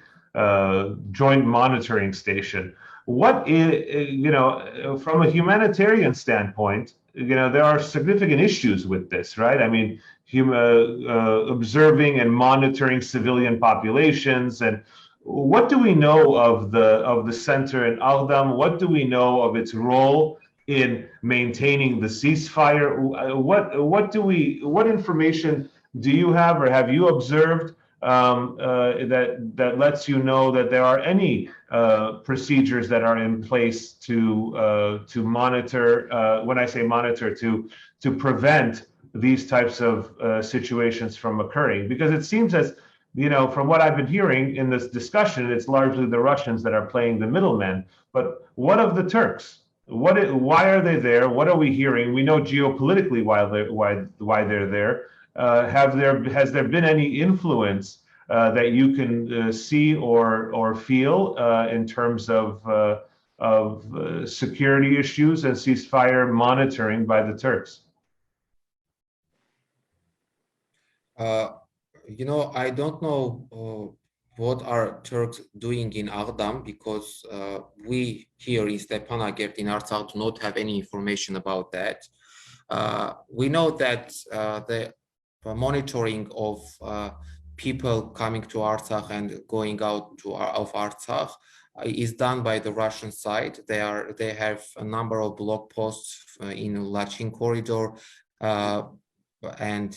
joint monitoring station. What is, from a humanitarian standpoint, there are significant issues with this, right? I mean, observing and monitoring civilian populations, and what do we know of the center in Aghdam? What do we know of its role in maintaining the ceasefire? What information do you have, or have you observed that lets you know that there are any procedures that are in place to monitor? When I say monitor, to prevent these types of situations from occurring, because it seems as, from what I've been hearing in this discussion, it's largely the Russians that are playing the middlemen. But what of the Turks? Why are they there? What are we hearing? We know geopolitically why they're there. Has there been any influence that you can see or feel in terms of security issues and ceasefire monitoring by the Turks? You know, I don't know what are Turks doing in Aghdam because we here in Stepanakert in Artsakh do not have any information about that. We know that the monitoring of people coming to Artsakh and going out of Artsakh is done by the Russian side. They have a number of blog posts in Lachin corridor and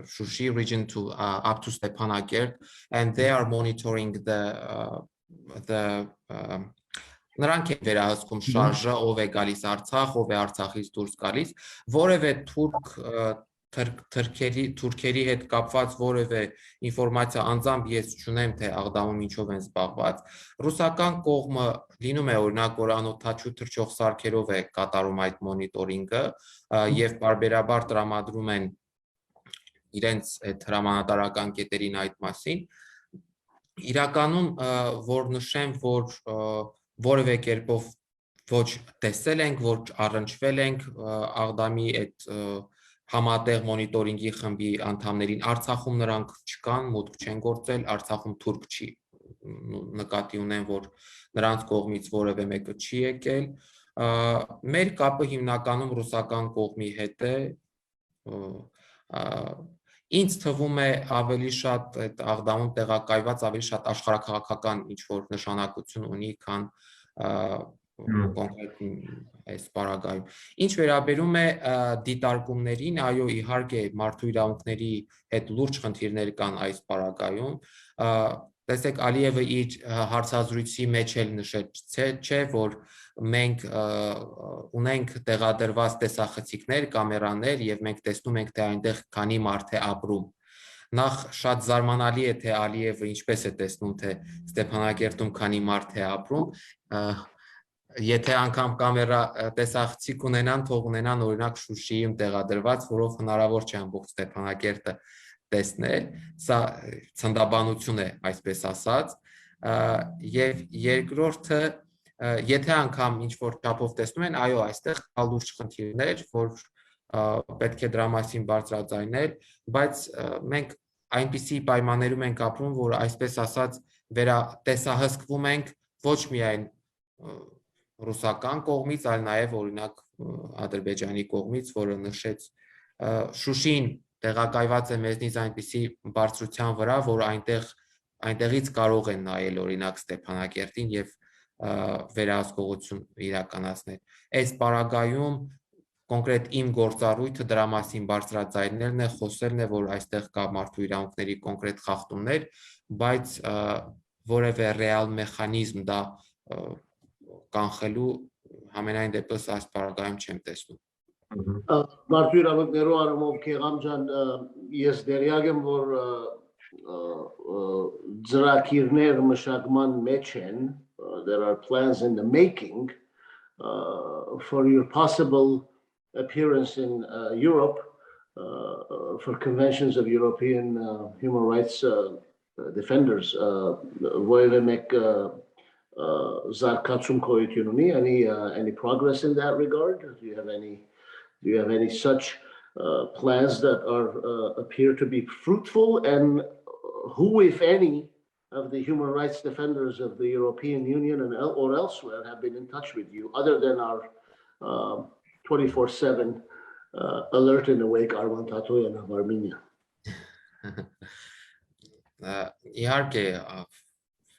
Shushi region to up to Stepanakert, and they are monitoring the նրանք են վերահսկում շարժը, ով է գալիս Արցախ, ով է Արցախից դուրս գալիս, որևէ թուրքերի հետ կապված որևէ ինֆորմացիա անձամբ ես չունեմ, թե Աղդամում ինչով են զբաղված։ Ռուսական կողմը լինում է օրինակ, որ անօթաչու թռչող սարքերով է կատարում այդ մոնիտորինգը եւ բարբերաբար տրամադրում են իրենց այդ հրամանատարական կետերին այդ մասին։ Իրականում որ նշեմ, որ որևէ կերպով ոչ տեսել ենք, ոչ առնչվել ենք Աղդամի այդ համատեղ մոնիտորինգի խմբի անդամներին, Արցախում նրանք չկան, մուտք չեն գործել, Արցախում թուրք չի, նկատի ունեն, որ նրանց կողմից որևէ մեկը չի եկել, մեր կապը հիմնականում ռուսական կողմի հետ է, ինձ թվում է ավելի շատ այդ Աղդամում տեղակայված ավելի շատ աշխարհաքաղաքական ինչ-որ նշանակություն ունի, քան կոնկրետ այս պարագայում։ Ինչ վերաբերում է դիտարկումներին, այո, իհարկե մարդու իրավունքների հետ լուրջ խնդիրներ կան այս պարագայում։ Տեսեք, Ալիևը իր հարցազրույցի մեջ էլ նշեց, չէ, որ մենք ունենք տեղադրված տեսախցիկներ, կամերաներ եւ մենք տեսնում ենք, թե այնտեղ քանի մարդ է ապրում։ Նախ շատ զարմանալի է, թե Ալիևը ինչպես է տեսնում, թե Ստեփանակերտում քանի մարդ է ապրում։ Եթե անգամ կամերա տեսախցիկ ունենան, թող ունենան օրինակ Շուշիում տեղադրված, որով հնարավոր չէ ամբողջ Ստեփանակերտը տեսնել, սա ցնդաբանություն է, այսպես ասած, եւ երկրորդը, եթե անգամ ինչ-որ չափով տեսնում են, այո, այստեղ կա լուրջ խնդիրներ, որ պետք է դրա մասին բարձրաձայնել, բայց մենք այնպիսի պայմաններում ենք ապրում, որ այսպես ասած վերատեսահսկվում ենք ոչ միայն ռուսական կողմից, այլ նաև օրինակ Ադրբեջանի կողմից, որը նշեց Շուշին տեղակայված է մեզնից այնպիսի բարձրության վրա, որ այնտեղից կարող են նայել օրինակ Ստեփանակերտին եւ վերահսկողություն իրականացնել։ Այս պարագայում կոնկրետ իմ գործառույթը դրա մասին բարձրաձայնելն է, խոսելն է, որ այստեղ կա մարդու իրավունքների կոնկրետ խախտումներ, բայց որևէ ռեալ մեխանիզմ դա կանխելու համենայն դեպս այս պարագայում չեմ տեսնում։ Մարդու իրավունքներու առումով Gegham ջան, ես դերյակ եմ, որ ծրագիրներ մշակման մեջ են, there are plans in the making for your possible appearance in Europe for conventions of European human rights defenders. Որևէ մեկ զարգացում կոյություն ունի, any progress in that regard? Do you have any such plans that appear to be fruitful, and who, if any, of the human rights defenders of the European Union or elsewhere have been in touch with you, other than our 24/7 alert and awake Arman Tatoyan of Armenia? Իհարկե,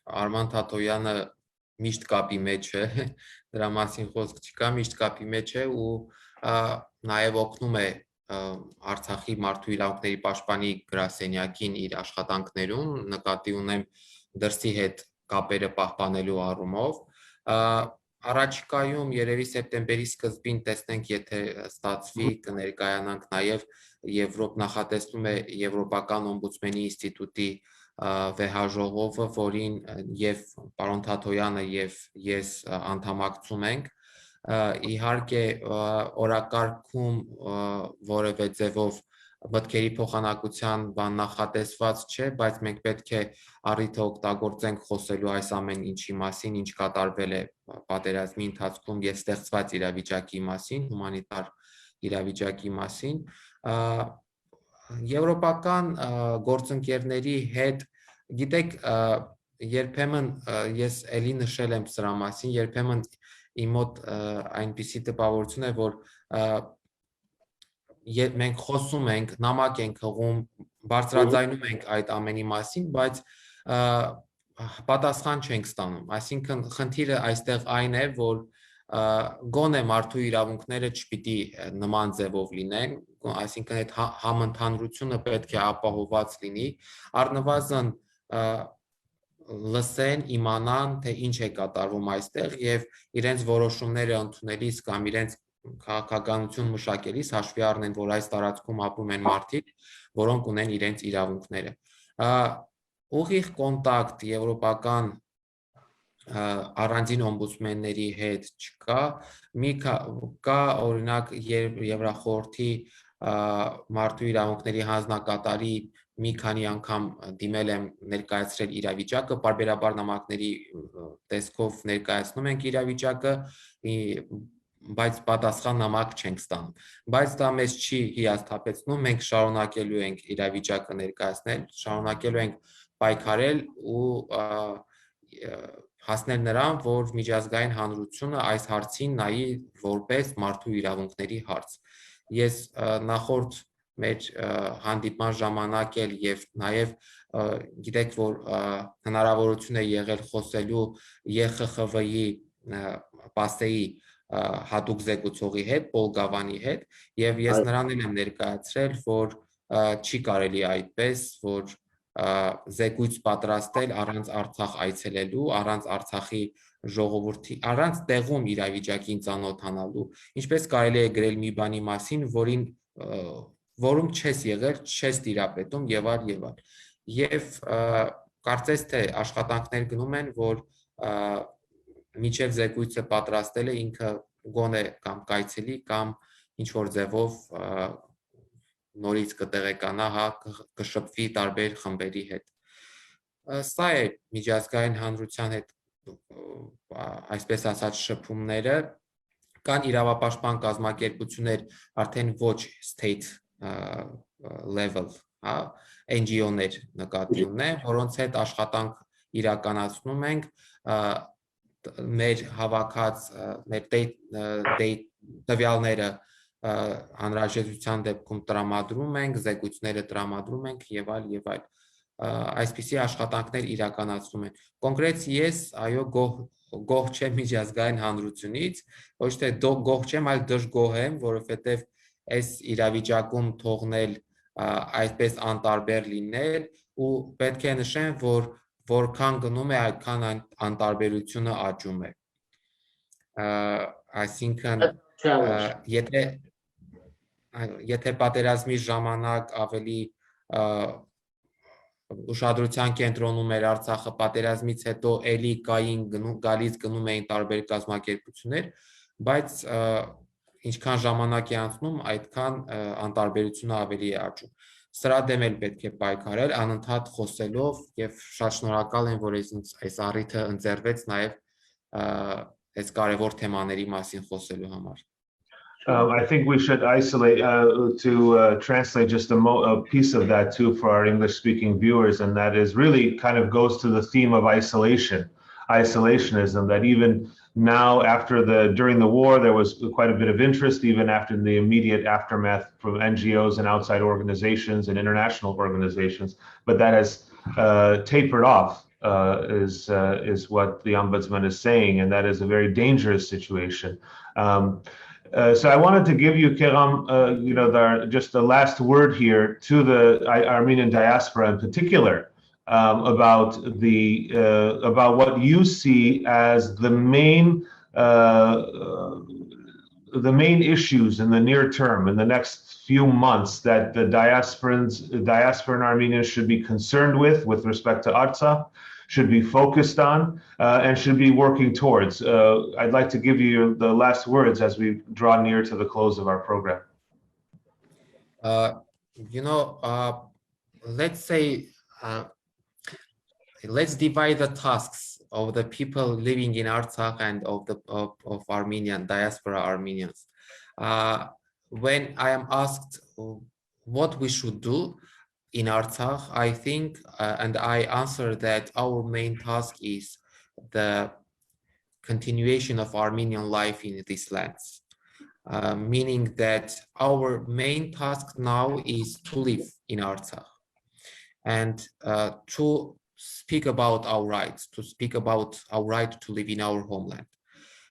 Արման Թաթոյանը միշտ կապի մեջ է, դրա մասին խոսք չկա, միշտ կապի մեջ է ու նաև օգնում է Արցախի մարդու իրավունքների պաշտպանի գրասենյակին իր աշխատանքներում, նկատի ունեմ դրսի հետ կապերը պահպանելու առումով։ Առաջիկայում երևի սեպտեմբերի սկզբին տեսնենք, եթե ստացվի, կներկայանանք նաև նախատեսվում է Եվրոպական Օմբուդսմենի ինստիտուտի վեհաժողովը, որին եւ պարոն Թաթոյանը եւ ես անդամակցում ենք։ Իհարկե օրակարգում որևէ ձևով մտքերի փոխանակության բան նախատեսված չէ, բայց մենք պետք է առիթը օգտագործենք խոսելու այս ամեն ինչի մասին, ինչ կատարվել է պատերազմի ընթացքում եւ ստեղծված իրավիճակի մասին, հումանիտար իրավիճակի մասին։ Եվրոպական գործընկերների հետ գիտեք երբեմն ես էլի նշել եմ սրա մասին, երբեմն իմ մոտ այնպիսի տպավորություն է, որ մենք խոսում ենք, նամակ ենք հղում, բարձրաձայնում ենք այդ ամենի մասին, բայց պատասխան չենք ստանում։ Այսինքն խնդիրը այստեղ այն է, որ գոնե մարդու իրավունքները չպիտի նման ձևով լինեն, այսինքն այդ համընդհանրությունը պետք է ապահովված լինի, առնվազն լսեն, իմանան, թե ինչ է կատարվում այստեղ եւ իրենց որոշումները ընդունելիս կամ իրենց քաղաքականություն մշակելիս հաշվի առնեն, որ այս տարածքում ապրում են մարդիկ, որոնք ունեն իրենց իրավունքները։ Ուղիղ կոնտակտ եվրոպական առանձին օմբուդսմենների հետ չկա, կա օրինակ Եվրախորհրդի մարդու իրավունքների հանձնակատարի մի քանի անգամ դիմել եմ ներկայացրել իրավիճակը, պարբերաբար նամակների տեսքով ներկայացնում ենք իրավիճակը, բայց պատասխան նամակ չենք ստանում։ Բայց դա մեզ չի հիասթափեցնում, մենք շարունակելու ենք իրավիճակը ներկայացնել, շարունակելու ենք պայքարել ու հասնել նրան, որ միջազգային հանրությունը այս հարցին նայի որպես մարդու իրավունքների հարց։ Ես նախորդ մեր հանդիպման ժամանակ էլ եւ նաեւ գիտեք, որ հնարավորություն է եղել խոսելու ԵԽԽՎ-ի ՊԱՍԵ-ի հատուկ զեկուցողի հետ, Պոլ Գավանի հետ, եւ ես նրան եմ ներկայացրել, որ չի կարելի այդպես, որ զեկույց պատրաստել առանց Արցախ այցելելու, առանց Արցախի ժողովրդի, առանց տեղում իրավիճակին ծանոթանալու, ինչպես կարելի է գրել մի բանի մասին, որում չես եղել, չես տիրապետում եւ այլ եւ այլ։ Եվ կարծես թե աշխատանքներ գնում են, որ միջև զեկույցը պատրաստելը ինքը գոնե կամ կայցելի կամ ինչ որ ձևով նորից կտեղեկանա, կշփվի տարբեր խմբերի հետ։ Սա է միջազգային հանրության հետ այսպես ասած շփումները, կան իրավապաշտպան կազմակերպություններ, արդեն ոչ state level, NGO-ներ նկատի ունեմ, որոնց հետ աշխատանք իրականացնում ենք, մեր հավաքած տվյալները հանրահաշտության դեպքում տրամադրում ենք, զեկույցները տրամադրում ենք եւ այլ եւ այլ։ Այսպիսի աշխատանքներ իրականացնում են։ Կոնկրետ ես այո գոհ չեմ միջազգային հանրությունից, ոչ թե գոհ չեմ, այլ դժգոհ եմ, որովհետեւ այս իրավիճակում թողնել այսպես անտարբեր լինել ու պետք է նշեմ, որ որքան գնում է, այդքան անտարբերությունը աճում է։ Այսինքն եթե պատերազմի ժամանակ ավելի ուշադրության կենտրոնում էր Արցախը, պատերազմից հետո էլի գալիս գնում էին տարբեր կազմակերպություններ, բայց ինչքան ժամանակ է անցնում, այդքան անտարբերությունը ավելի է աճում։ Սրա դեմ էլ պետք է պայքարել, անընդհատ խոսելով եւ շատ շնորհակալ եմ, որ այս առիթը ընձեռվեց նաեւ այս կարևոր թեմաների մասին խոսելու համար։ I think we should isolate to translate just a piece of that too for our English-speaking viewers, and that is really kind of goes to the theme of isolationism. That even now, during the war, there was quite a bit of interest, even after the immediate aftermath from NGOs and outside organizations and international organizations, but that has tapered off. Is what the Ombudsman is saying, and that is a very dangerous situation. So I wanted to give you, Gegham, just the last word here to the Armenian diaspora in particular about what you see as the main issues in the near term, in the next few months, that the diasporan Armenians should be concerned with respect to Artsakh, should be focused on, and should be working towards. I'd like to give you the last words as we draw near to the close of our program. Let's say, let's divide the tasks of the people living in Artsakh and of Armenian diaspora Armenians. When I am asked what we should do in Artsakh, I think, and I answer that our main task is the continuation of Armenian life in these lands, meaning that our main task now is to live in Artsakh and to speak about our rights, to speak about our right to live in our homeland.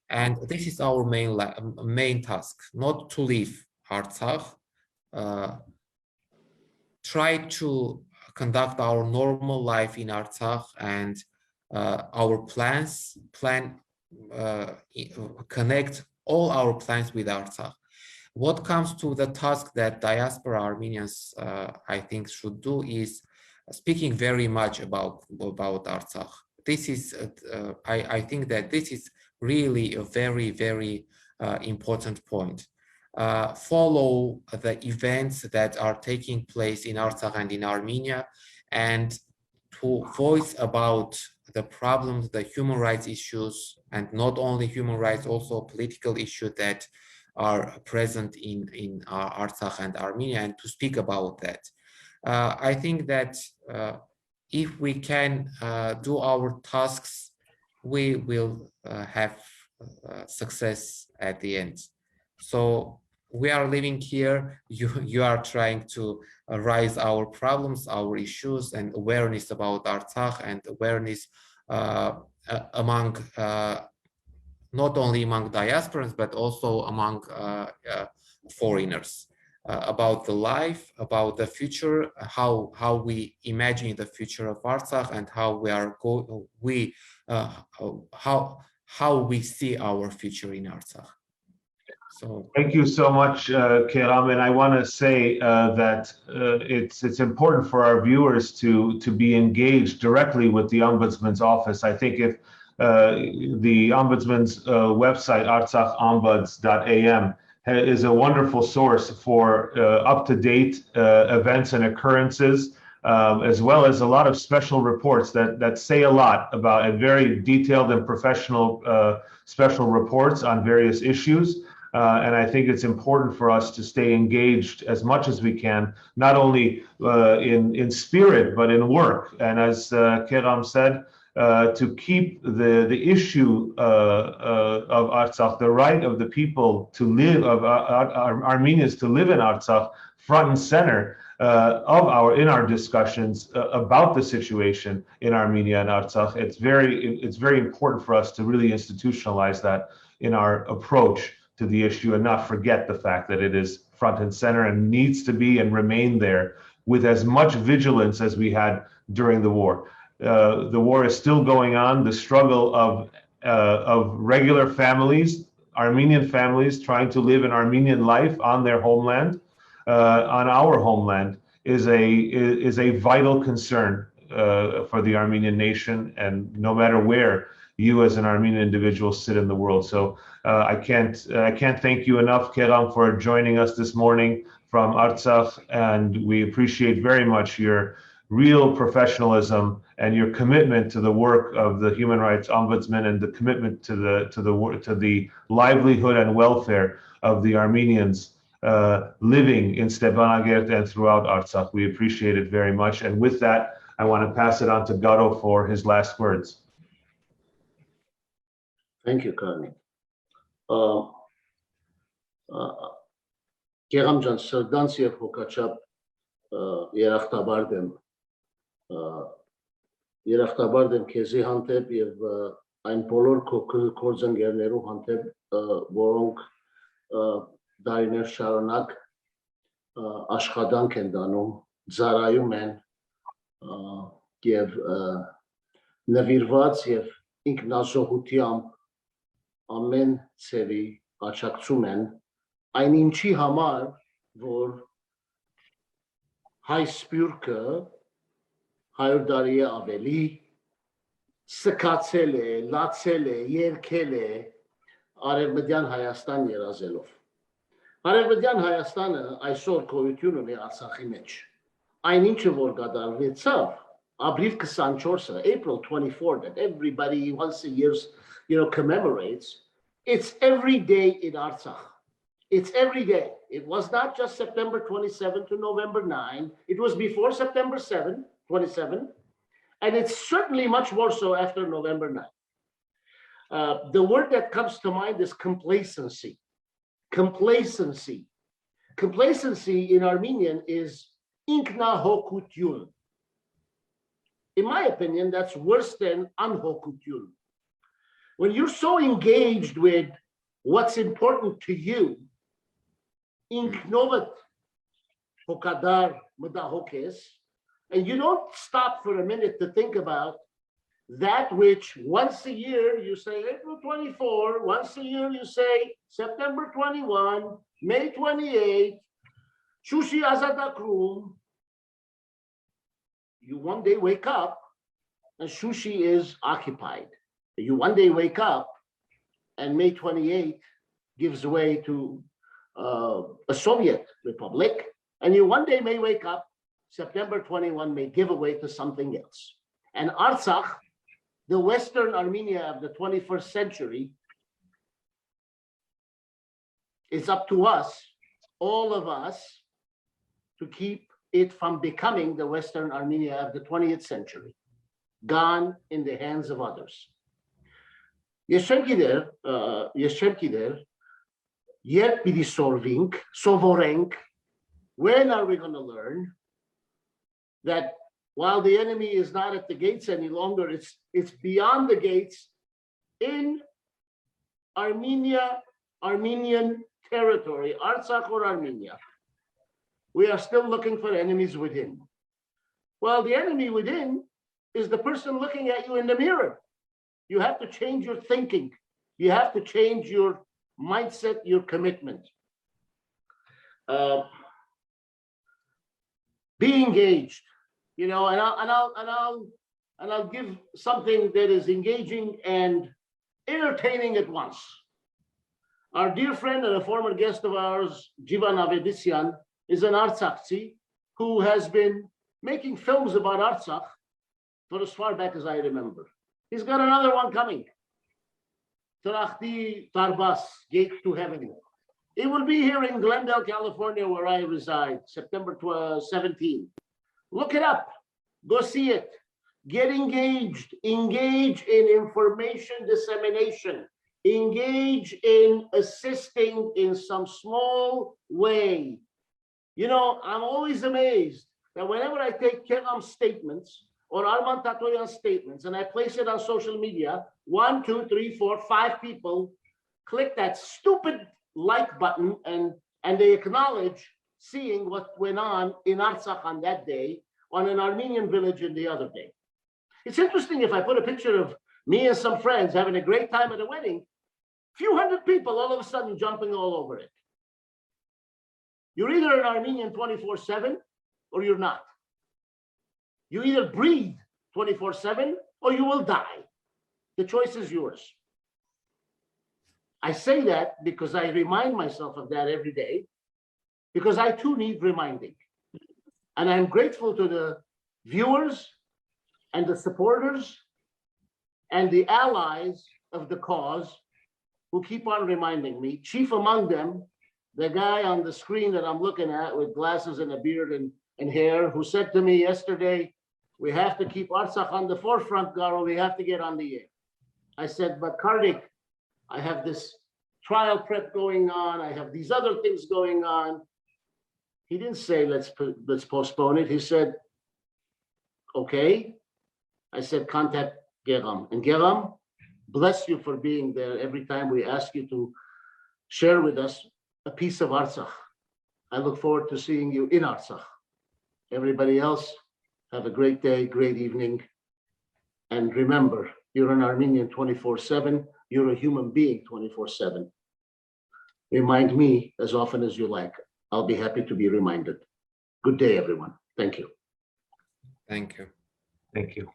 And this is our main task, not to leave Artsakh, try to conduct our normal life in Artsakh and our plans, connect all our plans with Artsakh. What comes to the task that diaspora Armenians, I think, should do is speaking very much about Artsakh. This is, I think that this is really a very, very important point. Follow the events that are taking place in Artsakh and in Armenia, and to voice about the problems, the human rights issues, and not only human rights, also political issues that are present in Artsakh and Armenia, and to speak about that. I think that if we can do our tasks, we will have success at the end. So we are living here, you are trying to raise our problems, our issues, and awareness about Artsakh, and awareness among not only among diasporans, but also among foreigners, about the life, about the future, how we imagine the future of Artsakh, and how we see our future in Artsakh. So thank you so much, Gegham, and I want to say that it's important for our viewers to be engaged directly with the Ombudsman's office. I think if the Ombudsman's website, artsakhombuds.am, is a wonderful source for up-to-date events and occurrences, as well as a lot of special reports that say a lot about, and very detailed and professional special reports on various issues. And I think it's important for us to stay engaged as much as we can, not only in spirit, but in work. And as Gegham said, to keep the issue of Artsakh, the right of the people to live, of Armenians to live in Artsakh, front and center in our discussions about the situation in Armenia and Artsakh. It's very important for us to really institutionalize that in our approach to the issue, and not forget the fact that it is front and center and needs to be and remain there with as much vigilance as we had during the war. The war is still going on. The struggle of regular families, Armenian families trying to live an Armenian life on their homeland, on our homeland, is a vital concern for the Armenian nation, and no matter where you as an Armenian individual sit in the world. So I can't thank you enough, Gegham, for joining us this morning from Artsakh, and we appreciate very much your real professionalism and your commitment to the work of the Human Rights Ombudsman, and the commitment to the livelihood and welfare of the Armenians living in Stepanakert and throughout Artsakh. We appreciate it very much. And with that, I want to pass it on to Garo for his last words. Thank you, Karnig. Gegham ջան, սրտանց եւ հոգաչափ երախտաբար դեմ քեզի հանդեպ եւ այն բոլոր գործընկերներու հանդեպ, որոնք դարիներ շարունակ աշխատանք են դանում, ծառայում են եւ նվիրված եւ ինքնազոհությամբ ամեն ծևի աջակցում են այն ինչի համար, որ հայ սփյուռքը 100 տարի ավելի սկացել է, լացել է, երգել է Արևմտյան Հայաստան երազելով։ Արևմտյան Հայաստանը այսօր գոյություն ունի Արցախի մեջ։ Այն ինչը որ կատարվեցավ Ապրիլ 24-ը, April 24, that everybody once a year commemorates, it's every day in Artsakh. It's every day. It was not just September 27 to November 9. It was before September 27, and it's certainly much more so after November 9. The word that comes to mind is complacency. Complacency. Complacency in Armenian is inknahokutyun. In my opinion, that's worse than anhokutyun. When you're so engaged with what's important to you, inknovat hokadar mudahokes, and you don't stop for a minute to think about that which once a year you say April 24, once a year you say September 21, May 28, Shushi Azadakrum. You one day wake up and Shushi is occupied. You one day wake up and May 28 gives way to a Soviet republic, and you one day may wake up, September 21 may give away to something else. And Artsakh, the Western Armenia of the 21st century, it's up to us, all of us, to keep it from becoming the Western Armenia of the 20th century, gone in the hands of others. Yeshemkider, yet pidi solving, sovorenk, when are we going to learn that while the enemy is not at the gates any longer, it's beyond the gates in Armenia, Armenian territory, Artsakh or Armenia. We are still looking for enemies within. Well, the enemy within is the person looking at you in the mirror. You have to change your thinking. You have to change your mindset, your commitment. Be engaged, you know, and I'll give something that is engaging and entertaining at once. Our dear friend and a former guest of ours, Jivan Avedisyan, is an Artsakhzi who has been making films about Artsakh for as far back as I remember. He's got another one coming. Trakhti Tarbas, Gate to Heaven. It will be here in Glendale, California, where I reside, September 17. Look it up. Go see it. Get engaged. Engage in information dissemination. Engage in assisting in some small way. You know, I'm always amazed that whenever I take Gegham statements or Arman Tatoyan statements and I place it on social media, 1, 2, 3, 4, 5 people click that stupid like button and they acknowledge seeing what went on in Artsakh on that day, on an Armenian village in the other day. It's interesting if I put a picture of me and some friends having a great time at a wedding, few hundred people all of a sudden jumping all over it. You're either an Armenian 24/7 or you're not. You either breathe 24/7 or you will die. The choice is yours. I say that because I remind myself of that every day, because I too need reminding. And I'm grateful to the viewers and the supporters and the allies of the cause who keep on reminding me. Chief among them, the guy on the screen that I'm looking at with glasses and a beard and hair, who said to me yesterday, we have to keep Artsakh on the forefront, Garo, we have to get on the air. I said, but Karnig, I have this trial prep going on, I have these other things going on. He didn't say, let's postpone it. He said, okay. I said, contact Gegham. And Gegham, bless you for being there every time we ask you to share with us a piece of Artsakh. I look forward to seeing you in Artsakh. Everybody else, have a great day, great evening. And remember, you're an Armenian 24/7. You're a human being 24/7. Remind me as often as you like. I'll be happy to be reminded. Good day, everyone. Thank you. Thank you. Thank you.